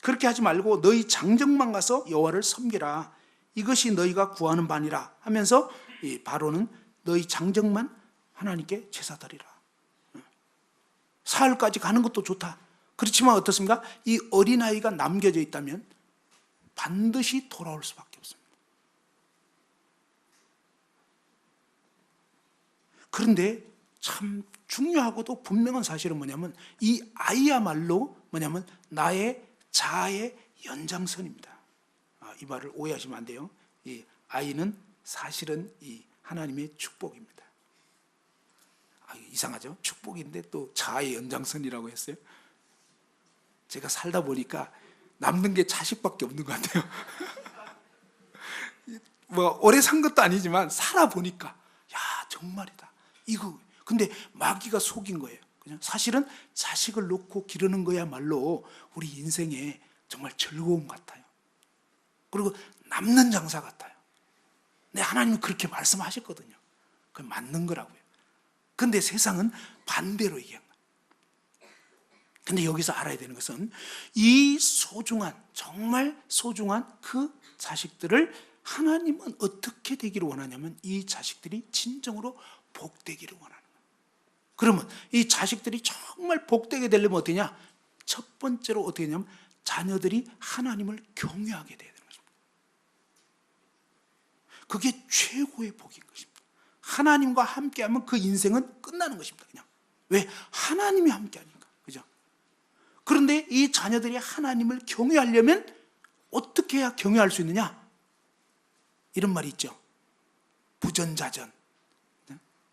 그렇게 하지 말고 너희 장정만 가서 여호와를 섬기라. 이것이 너희가 구하는 바니라 하면서 이 바로는 너희 장정만 하나님께 제사 드리라. 사흘까지 가는 것도 좋다. 그렇지만 어떻습니까? 이 어린아이가 남겨져 있다면 반드시 돌아올 수밖에 없습니다. 그런데 참 중요하고도 분명한 사실은 뭐냐면 이 아이야말로 뭐냐면 나의 자아의 연장선입니다. 이 말을 오해하시면 안 돼요. 이 아이는 사실은 이 하나님의 축복입니다. 이상하죠? 축복인데 또 자아의 연장선이라고 했어요. 제가 살다 보니까 남는 게 자식밖에 없는 것 같아요. 뭐 오래 산 것도 아니지만 살아보니까 야, 정말이다. 이거 근데 마귀가 속인 거예요. 그냥 사실은 자식을 놓고 기르는 거야말로 우리 인생에 정말 즐거움 같아요. 그리고 남는 장사 같아요. 네, 하나님은 그렇게 말씀하셨거든요. 그게 맞는 거라고요. 근데 세상은 반대로 얘기한 거예요. 근데 여기서 알아야 되는 것은 이 소중한, 정말 소중한 그 자식들을 하나님은 어떻게 되기를 원하냐면 이 자식들이 진정으로 복되기를 원하는 거예요. 그러면 이 자식들이 정말 복되게 되려면 어떠냐? 첫 번째로 어떻게 되냐면 자녀들이 하나님을 경외하게 돼야 되는 것입니다. 그게 최고의 복인 것입니다. 하나님과 함께하면 그 인생은 끝나는 것입니다. 그냥 왜? 하나님이 함께하니까. 그죠? 그런데 이 자녀들이 하나님을 경외하려면 어떻게 해야 경외할 수 있느냐? 이런 말이 있죠. 부전자전.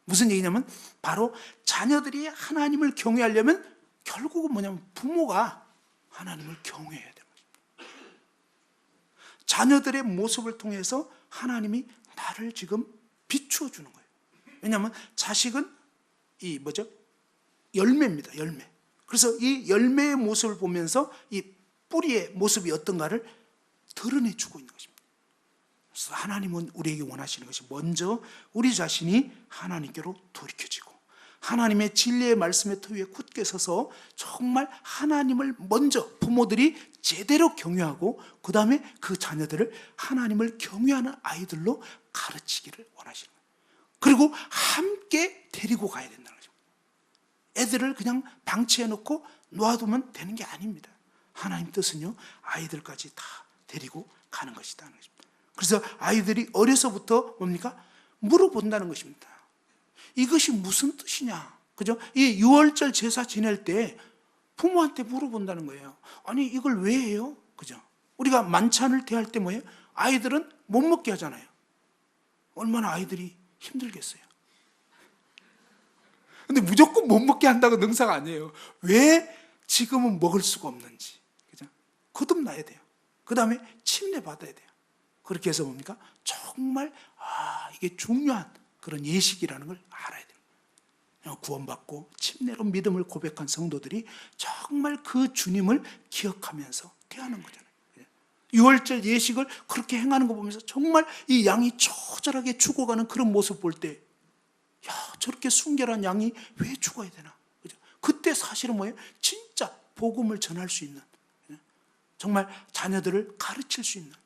무슨 얘기냐면 바로 자녀들이 하나님을 경외하려면 결국은 뭐냐면 부모가 하나님을 경외해야 되는 것입니다. 자녀들의 모습을 통해서 하나님이 나를 지금 비추어 주는 거예요. 왜냐하면 자식은 이 뭐죠? 열매입니다. 열매. 그래서 이 열매의 모습을 보면서 이 뿌리의 모습이 어떤가를 드러내주고 있는 것입니다. 그래서 하나님은 우리에게 원하시는 것이 먼저 우리 자신이 하나님께로 돌이켜지고 하나님의 진리의 말씀의 터 위에 굳게 서서 정말 하나님을 먼저 부모들이 제대로 경외하고 그 다음에 그 자녀들을 하나님을 경외하는 아이들로 가르치기를 원하시는 거예요. 그리고 함께 데리고 가야 된다는 거죠. 애들을 그냥 방치해놓고 놔두면 되는 게 아닙니다. 하나님 뜻은요, 아이들까지 다 데리고 가는 것이라는 것입니다. 그래서 아이들이 어려서부터 뭡니까? 물어본다는 것입니다. 이것이 무슨 뜻이냐? 그죠? 이 6월절 제사 지낼 때 부모한테 물어본다는 거예요. 아니, 이걸 왜 해요? 그죠? 우리가 만찬을 대할 때 뭐예요? 아이들은 못 먹게 하잖아요. 얼마나 아이들이 힘들겠어요. 근데 무조건 못 먹게 한다고 능사가 아니에요. 왜 지금은 먹을 수가 없는지. 그죠? 거듭나야 돼요. 그 다음에 침례 받아야 돼요. 그렇게 해서 뭡니까? 정말 이게 중요한 그런 예식이라는 걸 알아야 돼요. 구원받고 침례로 믿음을 고백한 성도들이 정말 그 주님을 기억하면서 대하는 거잖아요. 6월절 예식을 그렇게 행하는 거 보면서 정말 이 양이 처절하게 죽어가는 그런 모습 볼 때, 야, 저렇게 순결한 양이 왜 죽어야 되나? 그죠? 그때 사실은 뭐예요? 진짜 복음을 전할 수 있는, 정말 자녀들을 가르칠 수 있는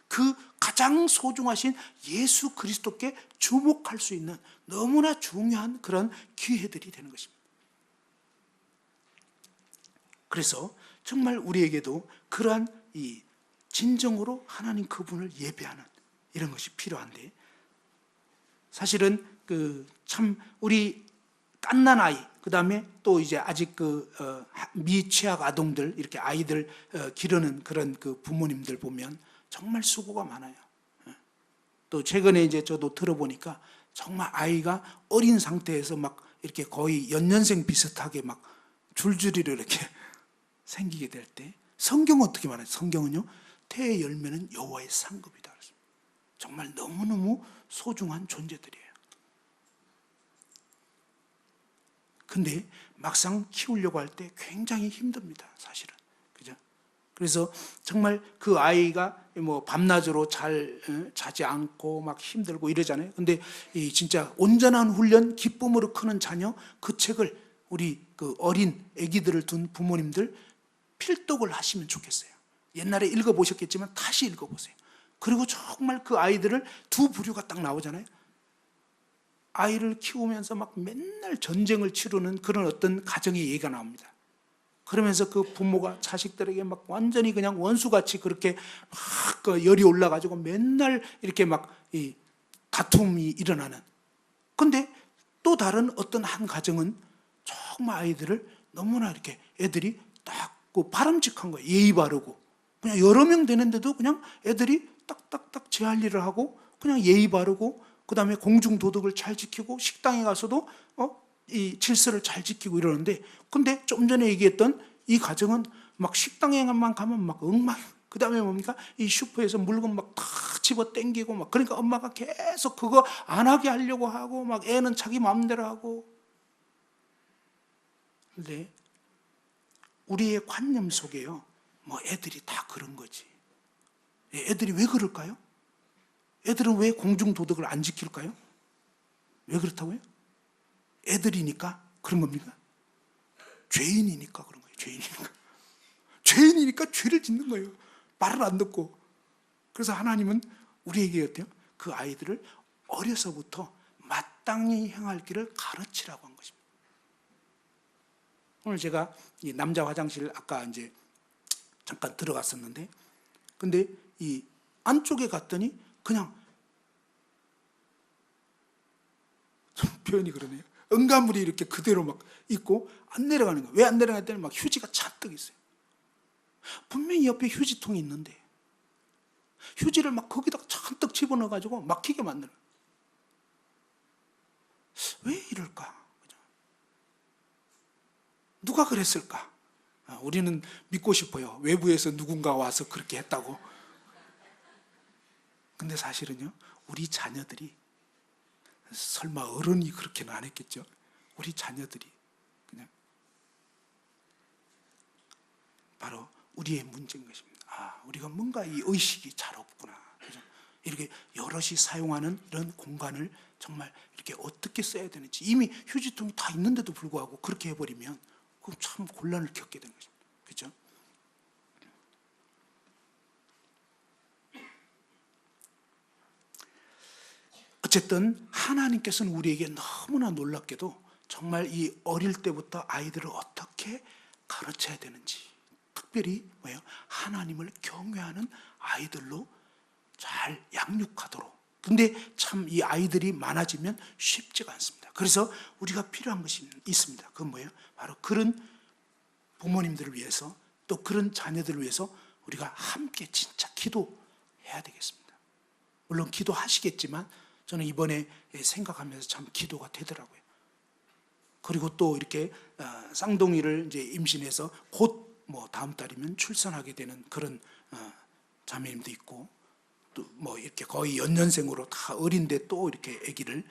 그 가장 소중하신 예수 그리스도께 주목할 수 있는 너무나 중요한 그런 기회들이 되는 것입니다. 그래서 정말 우리에게도 그러한 이 진정으로 하나님 그분을 예배하는 이런 것이 필요한데, 사실은 참 우리 갓난 아이, 그 다음에 또 이제 아직 미취학 아동들, 이렇게 아이들 기르는 그런 그 부모님들 보면 정말 수고가 많아요. 또 최근에 이제 저도 들어보니까 정말 아이가 어린 상태에서 막 이렇게 거의 연년생 비슷하게 막 줄줄이로 이렇게 생기게 될 때, 성경은 어떻게 말해요? 성경은요, 태의 열매는 여호와의 상급이다. 정말 너무너무 소중한 존재들이에요. 근데 막상 키우려고 할 때 굉장히 힘듭니다, 사실은. 그죠? 그래서 정말 그 아이가 뭐 밤낮으로 잘 자지 않고 막 힘들고 이러잖아요. 근데 이 진짜 온전한 훈련, 기쁨으로 크는 자녀, 그 책을 우리 그 어린 아기들을 둔 부모님들 필독을 하시면 좋겠어요. 옛날에 읽어보셨겠지만 다시 읽어보세요. 그리고 정말 그 아이들을 두 부류가 딱 나오잖아요. 아이를 키우면서 막 맨날 전쟁을 치르는 그런 어떤 가정의 얘기가 나옵니다. 그러면서 그 부모가 자식들에게 막 완전히 그냥 원수같이 그렇게 막 열이 올라가지고 맨날 이렇게 막 이 다툼이 일어나는. 근데 또 다른 어떤 한 가정은 정말 아이들을 너무나 이렇게 애들이 딱 그 바람직한 거예요. 예의 바르고. 그냥 여러 명 되는데도 그냥 애들이 딱딱딱 제 할 일을 하고 그냥 예의 바르고, 그 다음에 공중도덕을 잘 지키고, 식당에 가서도 이 질서를 잘 지키고 이러는데, 근데 좀 전에 얘기했던 이 가정은 막 식당에만 가면 막 엉망, 그 다음에 뭡니까? 이 슈퍼에서 물건 막 다 집어 땡기고 막, 그러니까 엄마가 계속 그거 안 하게 하려고 하고, 막 애는 자기 마음대로 하고. 근데 우리의 관념 속에요, 뭐 애들이 다 그런 거지. 애들이 왜 그럴까요? 애들은 왜 공중도덕을 안 지킬까요? 왜 그렇다고요? 애들이니까 그런 겁니까? 죄인이니까 그런 거예요. 죄인이니까 죄를 짓는 거예요. 말을 안 듣고. 그래서 하나님은 우리에게 어때요? 그 아이들을 어려서부터 마땅히 행할 길을 가르치라고 한 것입니다. 오늘 제가 이 남자 화장실 아까 이제 잠깐 들어갔었는데, 근데 이 안쪽에 갔더니 그냥 좀 표현이 그러네요. 응가물이 이렇게 그대로 막 있고 안 내려가는 거예요. 왜 안 내려가냐면 막 휴지가 잔뜩 있어요. 분명히 옆에 휴지통이 있는데 휴지를 막 거기다 잔뜩 집어넣어가지고 막히게 만드는 거예요. 왜 이럴까? 누가 그랬을까? 우리는 믿고 싶어요. 외부에서 누군가 와서 그렇게 했다고. 근데 사실은요, 우리 자녀들이, 설마 어른이 그렇게는 안 했겠죠? 우리 자녀들이 그냥 바로 우리의 문제인 것입니다. 우리가 뭔가 이 의식이 잘 없구나. 그죠? 이렇게 여럿이 사용하는 이런 공간을 정말 이렇게 어떻게 써야 되는지, 이미 휴지통이 다 있는데도 불구하고 그렇게 해버리면 그럼 참 곤란을 겪게 되는 것입니다. 그죠? 어쨌든 하나님께서는 우리에게 너무나 놀랍게도 정말 이 어릴 때부터 아이들을 어떻게 가르쳐야 되는지, 특별히 뭐예요? 하나님을 경외하는 아이들로 잘 양육하도록. 근데 참 이 아이들이 많아지면 쉽지가 않습니다. 그래서 우리가 필요한 것이 있습니다. 그건 뭐예요? 바로 그런 부모님들을 위해서, 또 그런 자녀들을 위해서 우리가 함께 진짜 기도해야 되겠습니다. 물론 기도하시겠지만 저는 이번에 생각하면서 참 기도가 되더라고요. 그리고 또 이렇게 쌍둥이를 이제 임신해서 곧 뭐 다음 달이면 출산하게 되는 그런 자매님도 있고, 또 뭐 이렇게 거의 연년생으로 다 어린데 또 이렇게 아기를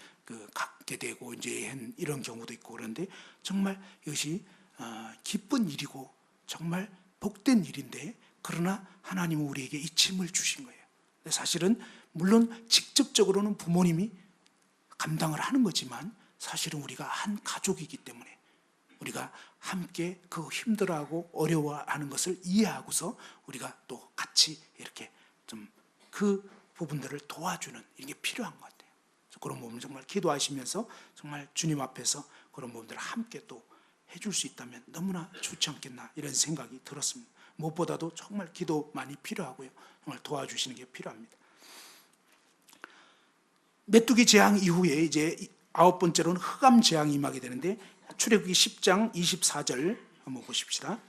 갖게 되고 이제 이런 경우도 있고, 그런데 정말 이것이 기쁜 일이고 정말 복된 일인데, 그러나 하나님은 우리에게 이 짐을 주신 거예요. 사실은 물론 직접적으로는 부모님이 감당을 하는 거지만 사실은 우리가 한 가족이기 때문에 우리가 함께 그 힘들어하고 어려워하는 것을 이해하고서 우리가 또 같이 이렇게 좀 그 부분들을 도와주는 이게 필요한 것 같아요. 그런 부분 정말 기도하시면서 정말 주님 앞에서 그런 부분들을 함께 또 해줄 수 있다면 너무나 좋지 않겠나, 이런 생각이 들었습니다. 무엇보다도 정말 기도 많이 필요하고요. 정말 도와주시는 게 필요합니다. 메뚜기 재앙 이후에 이제 아홉 번째로는 흑암 재앙이 임하게 되는데 출애굽기 10장 24절 한번 보십시다.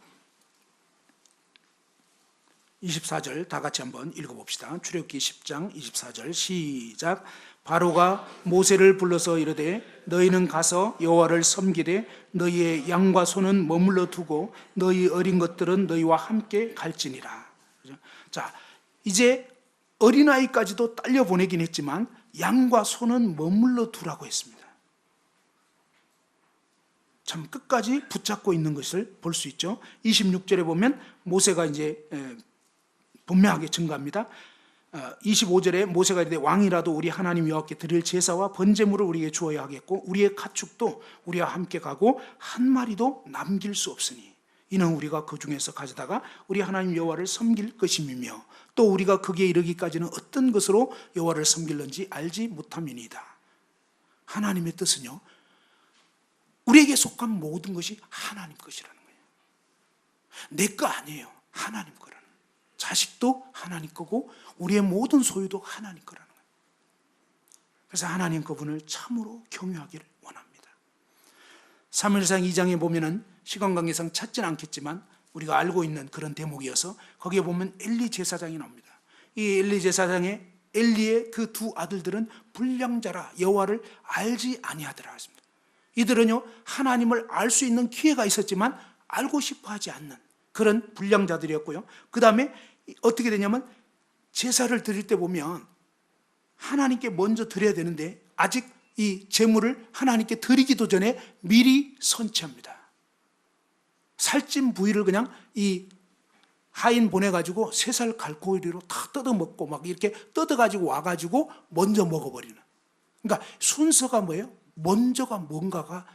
24절 다 같이 한번 읽어봅시다. 출애굽기 10장 24절 시작. 바로가 모세를 불러서 이르되 너희는 가서 여호와를 섬기되 너희의 양과 소는 머물러 두고 너희 어린 것들은 너희와 함께 갈지니라. 자, 이제 어린아이까지도 딸려 보내긴 했지만 양과 소는 머물러 두라고 했습니다. 참 끝까지 붙잡고 있는 것을 볼 수 있죠. 26절에 보면 모세가 이제 분명하게 증거합니다. 25절에 모세가 이르되 왕이라도 우리 하나님 여호와께 드릴 제사와 번제물을 우리에게 주어야 하겠고 우리의 가축도 우리와 함께 가고 한 마리도 남길 수 없으니 이는 우리가 그 중에서 가져다가 우리 하나님 여호와를 섬길 것임이며 또 우리가 거기에 이르기까지는 어떤 것으로 여호와를 섬길는지 알지 못함이니이다. 하나님의 뜻은요, 우리에게 속한 모든 것이 하나님 것이라는 거예요. 내 거 아니에요. 하나님 거라는 거예요. 자식도 하나님 거고 우리의 모든 소유도 하나님 거라는 거예요. 그래서 하나님 그분을 참으로 경유하기를 원합니다. 사무엘상 2장에 보면은 시간 관계상 찾지는 않겠지만 우리가 알고 있는 그런 대목이어서 거기에 보면 엘리 제사장이 나옵니다. 이 엘리 제사장의 엘리의 그 두 아들들은 불량자라 여호와를 알지 아니하더라 했습니다. 이들은요, 하나님을 알 수 있는 기회가 있었지만 알고 싶어 하지 않는 그런 불량자들이었고요. 그 다음에 어떻게 되냐면 제사를 드릴 때 보면 하나님께 먼저 드려야 되는데 아직 이 제물을 하나님께 드리기도 전에 미리 선취합니다. 살찐 부위를 그냥 이 하인 보내가지고 3살 갈고리로 다 뜯어먹고 막 이렇게 뜯어가지고 와가지고 먼저 먹어버리는. 그러니까 순서가 뭐예요? 먼저가 뭔가가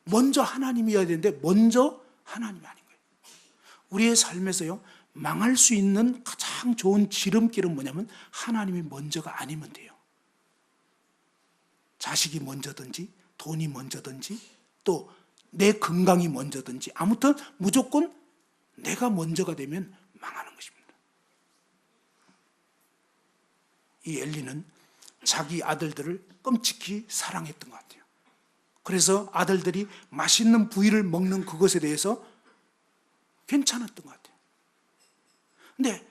먼저 하나님이어야 되는데 먼저 하나님이 아닌 거예요. 우리의 삶에서요, 망할 수 있는 가장 좋은 지름길은 뭐냐면 하나님이 먼저가 아니면 돼요. 자식이 먼저든지 돈이 먼저든지 또 내 건강이 먼저든지 아무튼 무조건 내가 먼저가 되면 망하는 것입니다. 이 엘리는 자기 아들들을 끔찍히 사랑했던 것 같아요. 그래서 아들들이 맛있는 부위를 먹는 그것에 대해서 괜찮았던 것 같아요. 근데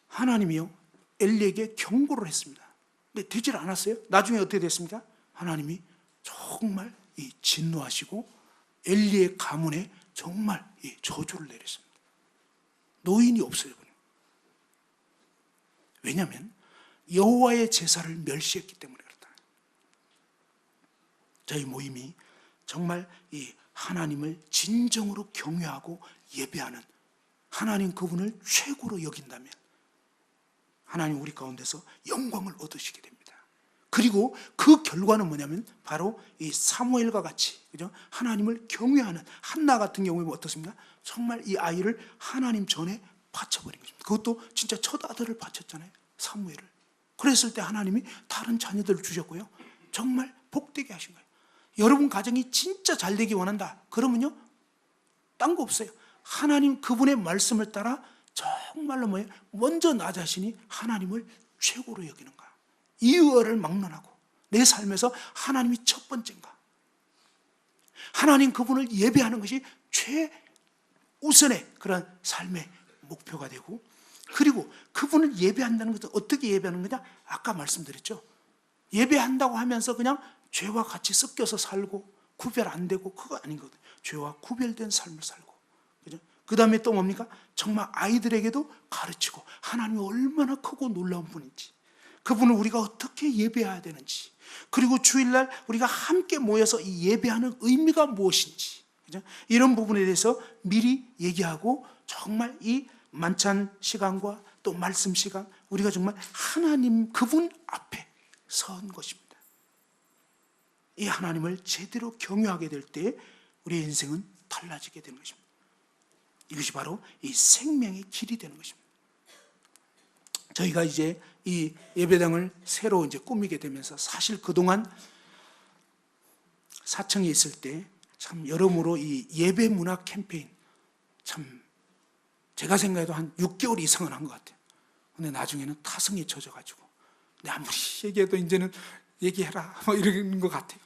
하나님이요, 엘리에게 경고를 했습니다. 근데 되질 않았어요. 나중에 어떻게 됐습니까? 하나님이 정말 진노하시고 엘리의 가문에 정말 저주를 내렸습니다. 노인이 없어요. 왜냐하면 여호와의 제사를 멸시했기 때문에 그렇다. 저희 모임이 정말 이 하나님을 진정으로 경외하고 예배하는 하나님 그분을 최고로 여긴다면 하나님 우리 가운데서 영광을 얻으시게 됩니다. 그리고 그 결과는 뭐냐면 바로 이 사무엘과 같이, 그죠? 하나님을 경외하는 한나 같은 경우에 어떻습니까? 정말 이 아이를 하나님 전에 바쳐버린 것입니다. 그것도 진짜 첫 아들을 바쳤잖아요, 사무엘을. 그랬을 때 하나님이 다른 자녀들을 주셨고요, 정말 복되게 하신 거예요. 여러분 가정이 진짜 잘 되기 원한다 그러면요, 딴 거 없어요. 하나님 그분의 말씀을 따라 정말로 뭐예요? 먼저 나 자신이 하나님을 최고로 여기는가, 이유를 막론하고 내 삶에서 하나님이 첫 번째인가, 하나님 그분을 예배하는 것이 최우선의 그런 삶의 목표가 되고, 그리고 그분을 예배한다는 것은 어떻게 예배하는 거냐? 아까 말씀드렸죠. 예배한다고 하면서 그냥 죄와 같이 섞여서 살고 구별 안 되고 그거 아닌 거거든요. 죄와 구별된 삶을 살고, 그죠? 그 다음에 또 뭡니까? 정말 아이들에게도 가르치고 하나님이 얼마나 크고 놀라운 분인지, 그분을 우리가 어떻게 예배해야 되는지, 그리고 주일날 우리가 함께 모여서 이 예배하는 의미가 무엇인지, 그죠? 이런 부분에 대해서 미리 얘기하고 정말 이 만찬 시간과 또 말씀 시간 우리가 정말 하나님 그분 앞에 선 것입니다. 이 하나님을 제대로 경외하게 될 때 우리의 인생은 달라지게 되는 것입니다. 이것이 바로 이 생명의 길이 되는 것입니다. 저희가 이제 이 예배당을 새로 이제 꾸미게 되면서 사실 그동안 사청에 있을 때 참 여러모로 이 예배 문화 캠페인 참 제가 생각해도 한 6개월 이상은 한 것 같아요. 근데 나중에는 타성에 젖어가지고, 근데 아무리 얘기해도 이제는 얘기해라 뭐 이런 것 같아요.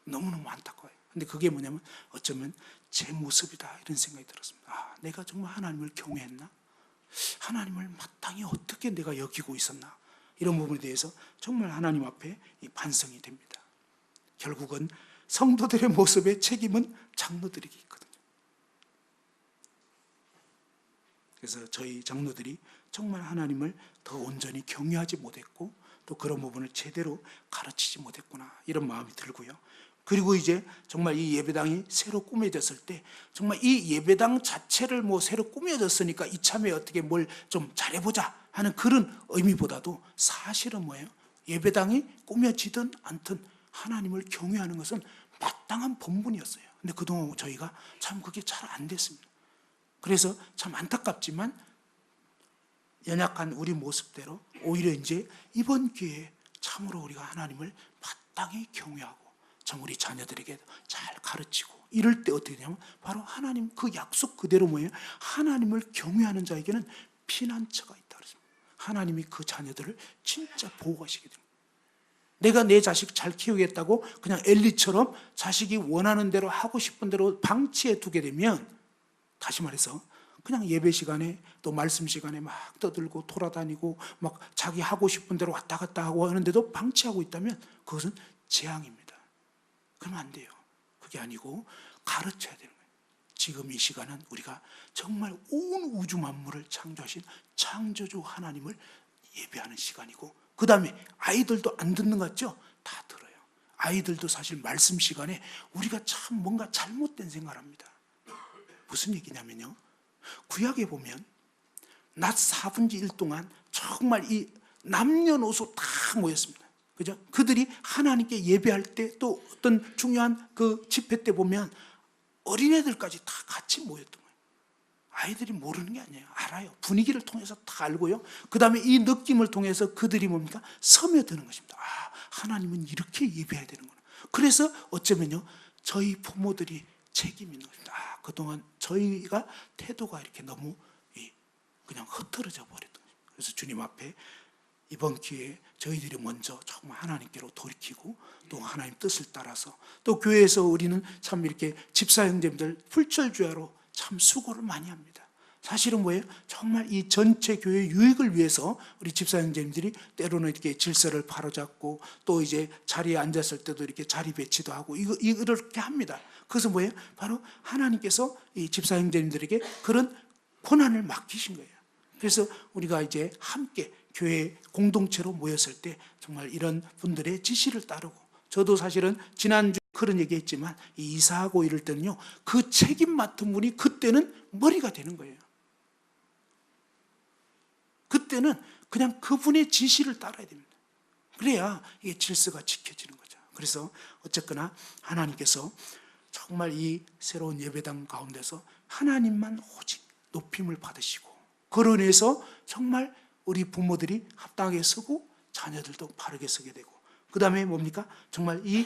너무너무 안타까워요. 근데 그게 뭐냐면 어쩌면 제 모습이다 이런 생각이 들었습니다. 아, 내가 정말 하나님을 경외했나? 하나님을 마땅히 어떻게 내가 여기고 있었나? 이런 부분에 대해서 정말 하나님 앞에 반성이 됩니다. 결국은 성도들의 모습의 책임은 장로들에게 있거든요. 그래서 저희 장로들이 정말 하나님을 더 온전히 경외하지 못했고 또 그런 부분을 제대로 가르치지 못했구나 이런 마음이 들고요. 그리고 이제 정말 이 예배당이 새로 꾸며졌을 때 정말 이 예배당 자체를 뭐 새로 꾸며졌으니까 이참에 어떻게 뭘 좀 잘해보자 하는 그런 의미보다도 사실은 뭐예요? 예배당이 꾸며지든 않든 하나님을 경외하는 것은 마땅한 본분이었어요. 근데 그동안 저희가 참 그게 잘 안 됐습니다. 그래서 참 안타깝지만 연약한 우리 모습대로 오히려 이제 이번 기회에 참으로 우리가 하나님을 마땅히 경외하고 참 우리 자녀들에게 잘 가르치고 이럴 때 어떻게 되냐면 바로 하나님 그 약속 그대로 뭐예요? 하나님을 경외하는 자에게는 피난처가 있다 그랬습니다. 하나님이 그 자녀들을 진짜 보호하시게 됩니다. 내가 내 자식 잘 키우겠다고 그냥 엘리처럼 자식이 원하는 대로 하고 싶은 대로 방치해 두게 되면 다시 말해서 그냥 예배 시간에 또 말씀 시간에 막 떠들고 돌아다니고 막 자기 하고 싶은 대로 왔다 갔다 하고 하는데도 방치하고 있다면 그것은 재앙입니다. 그러면 안 돼요. 그게 아니고 가르쳐야 되는 거예요. 지금 이 시간은 우리가 정말 온 우주 만물을 창조하신 창조주 하나님을 예배하는 시간이고 그 다음에 아이들도 안 듣는 것 같죠? 다 들어요. 아이들도 사실 말씀 시간에 우리가 참 뭔가 잘못된 생각을 합니다. 무슨 얘기냐면요. 구약에 보면 낮 4분의 1 동안 정말 이 남녀노소 다 모였습니다. 그죠? 그들이 하나님께 예배할 때 또 어떤 중요한 그 집회 때 보면 어린애들까지 다 같이 모였던 거예요. 아이들이 모르는 게 아니에요. 알아요. 분위기를 통해서 다 알고요. 그 다음에 이 느낌을 통해서 그들이 뭡니까? 스며드는 것입니다. 아, 하나님은 이렇게 예배해야 되는구나. 그래서 어쩌면요. 저희 부모들이 책임이 있는 것입니다. 아, 그동안 저희가 태도가 이렇게 너무 그냥 흐트러져 버렸던 거예요. 그래서 주님 앞에 이번 기회에 저희들이 먼저 정말 하나님께로 돌이키고 또 하나님 뜻을 따라서 또 교회에서 우리는 참 이렇게 집사 형제님들 풀철주야로 참 수고를 많이 합니다. 사실은 뭐예요? 정말 이 전체 교회 유익을 위해서 우리 집사 형제님들이 때로는 이렇게 질서를 바로잡고 또 이제 자리에 앉았을 때도 이렇게 자리 배치도 하고 이렇게 합니다. 그래서 뭐예요? 바로 하나님께서 이 집사 형제님들에게 그런 권한을 맡기신 거예요. 그래서 우리가 이제 함께 교회 공동체로 모였을 때 정말 이런 분들의 지시를 따르고 저도 사실은 지난주 그런 얘기했지만 이사하고 이럴 때는요 그 책임 맡은 분이 그때는 머리가 되는 거예요. 그때는 그냥 그분의 지시를 따라야 됩니다. 그래야 이게 질서가 지켜지는 거죠. 그래서 어쨌거나 하나님께서 정말 이 새로운 예배당 가운데서 하나님만 오직 높임을 받으시고 그로 인해서 정말 우리 부모들이 합당하게 서고 자녀들도 바르게 서게 되고 그 다음에 뭡니까? 정말 이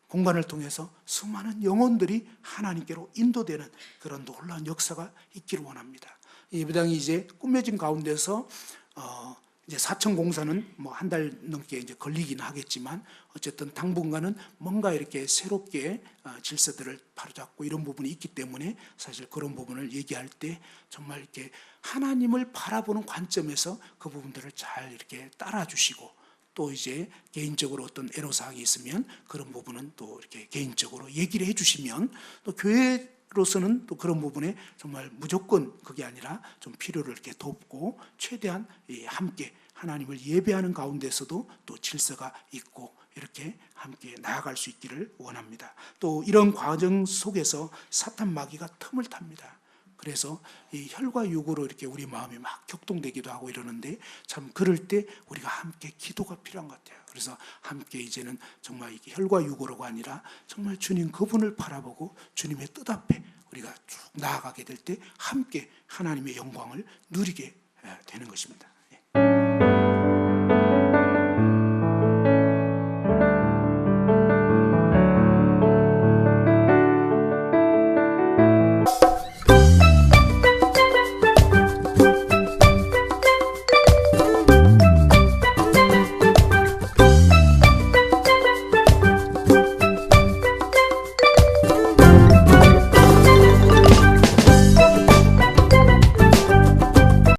공간을 통해서 수많은 영혼들이 하나님께로 인도되는 그런 놀라운 역사가 있기를 원합니다. 예배당이 이제 꾸며진 가운데서 이제 사천 공사는 뭐 한 달 넘게 이제 걸리긴 하겠지만 어쨌든 당분간은 뭔가 이렇게 새롭게 질서들을 바로잡고 이런 부분이 있기 때문에 사실 그런 부분을 얘기할 때 정말 이렇게 하나님을 바라보는 관점에서 그 부분들을 잘 이렇게 따라주시고 또 이제 개인적으로 어떤 애로사항이 있으면 그런 부분은 또 이렇게 개인적으로 얘기를 해주시면 또 교회로서는 또 그런 부분에 정말 무조건 그게 아니라 좀 필요를 이렇게 돕고 최대한 함께 하나님을 예배하는 가운데서도 또 질서가 있고 이렇게 함께 나아갈 수 있기를 원합니다. 또 이런 과정 속에서 사탄 마귀가 틈을 탑니다. 그래서 이 혈과 육으로 이렇게 우리 마음이 막 격동되기도 하고 이러는데 참 그럴 때 우리가 함께 기도가 필요한 것 같아요. 그래서 함께 이제는 정말 이게 혈과 육으로가 아니라 정말 주님 그분을 바라보고 주님의 뜻 앞에 우리가 쭉 나아가게 될 때 함께 하나님의 영광을 누리게 되는 것입니다.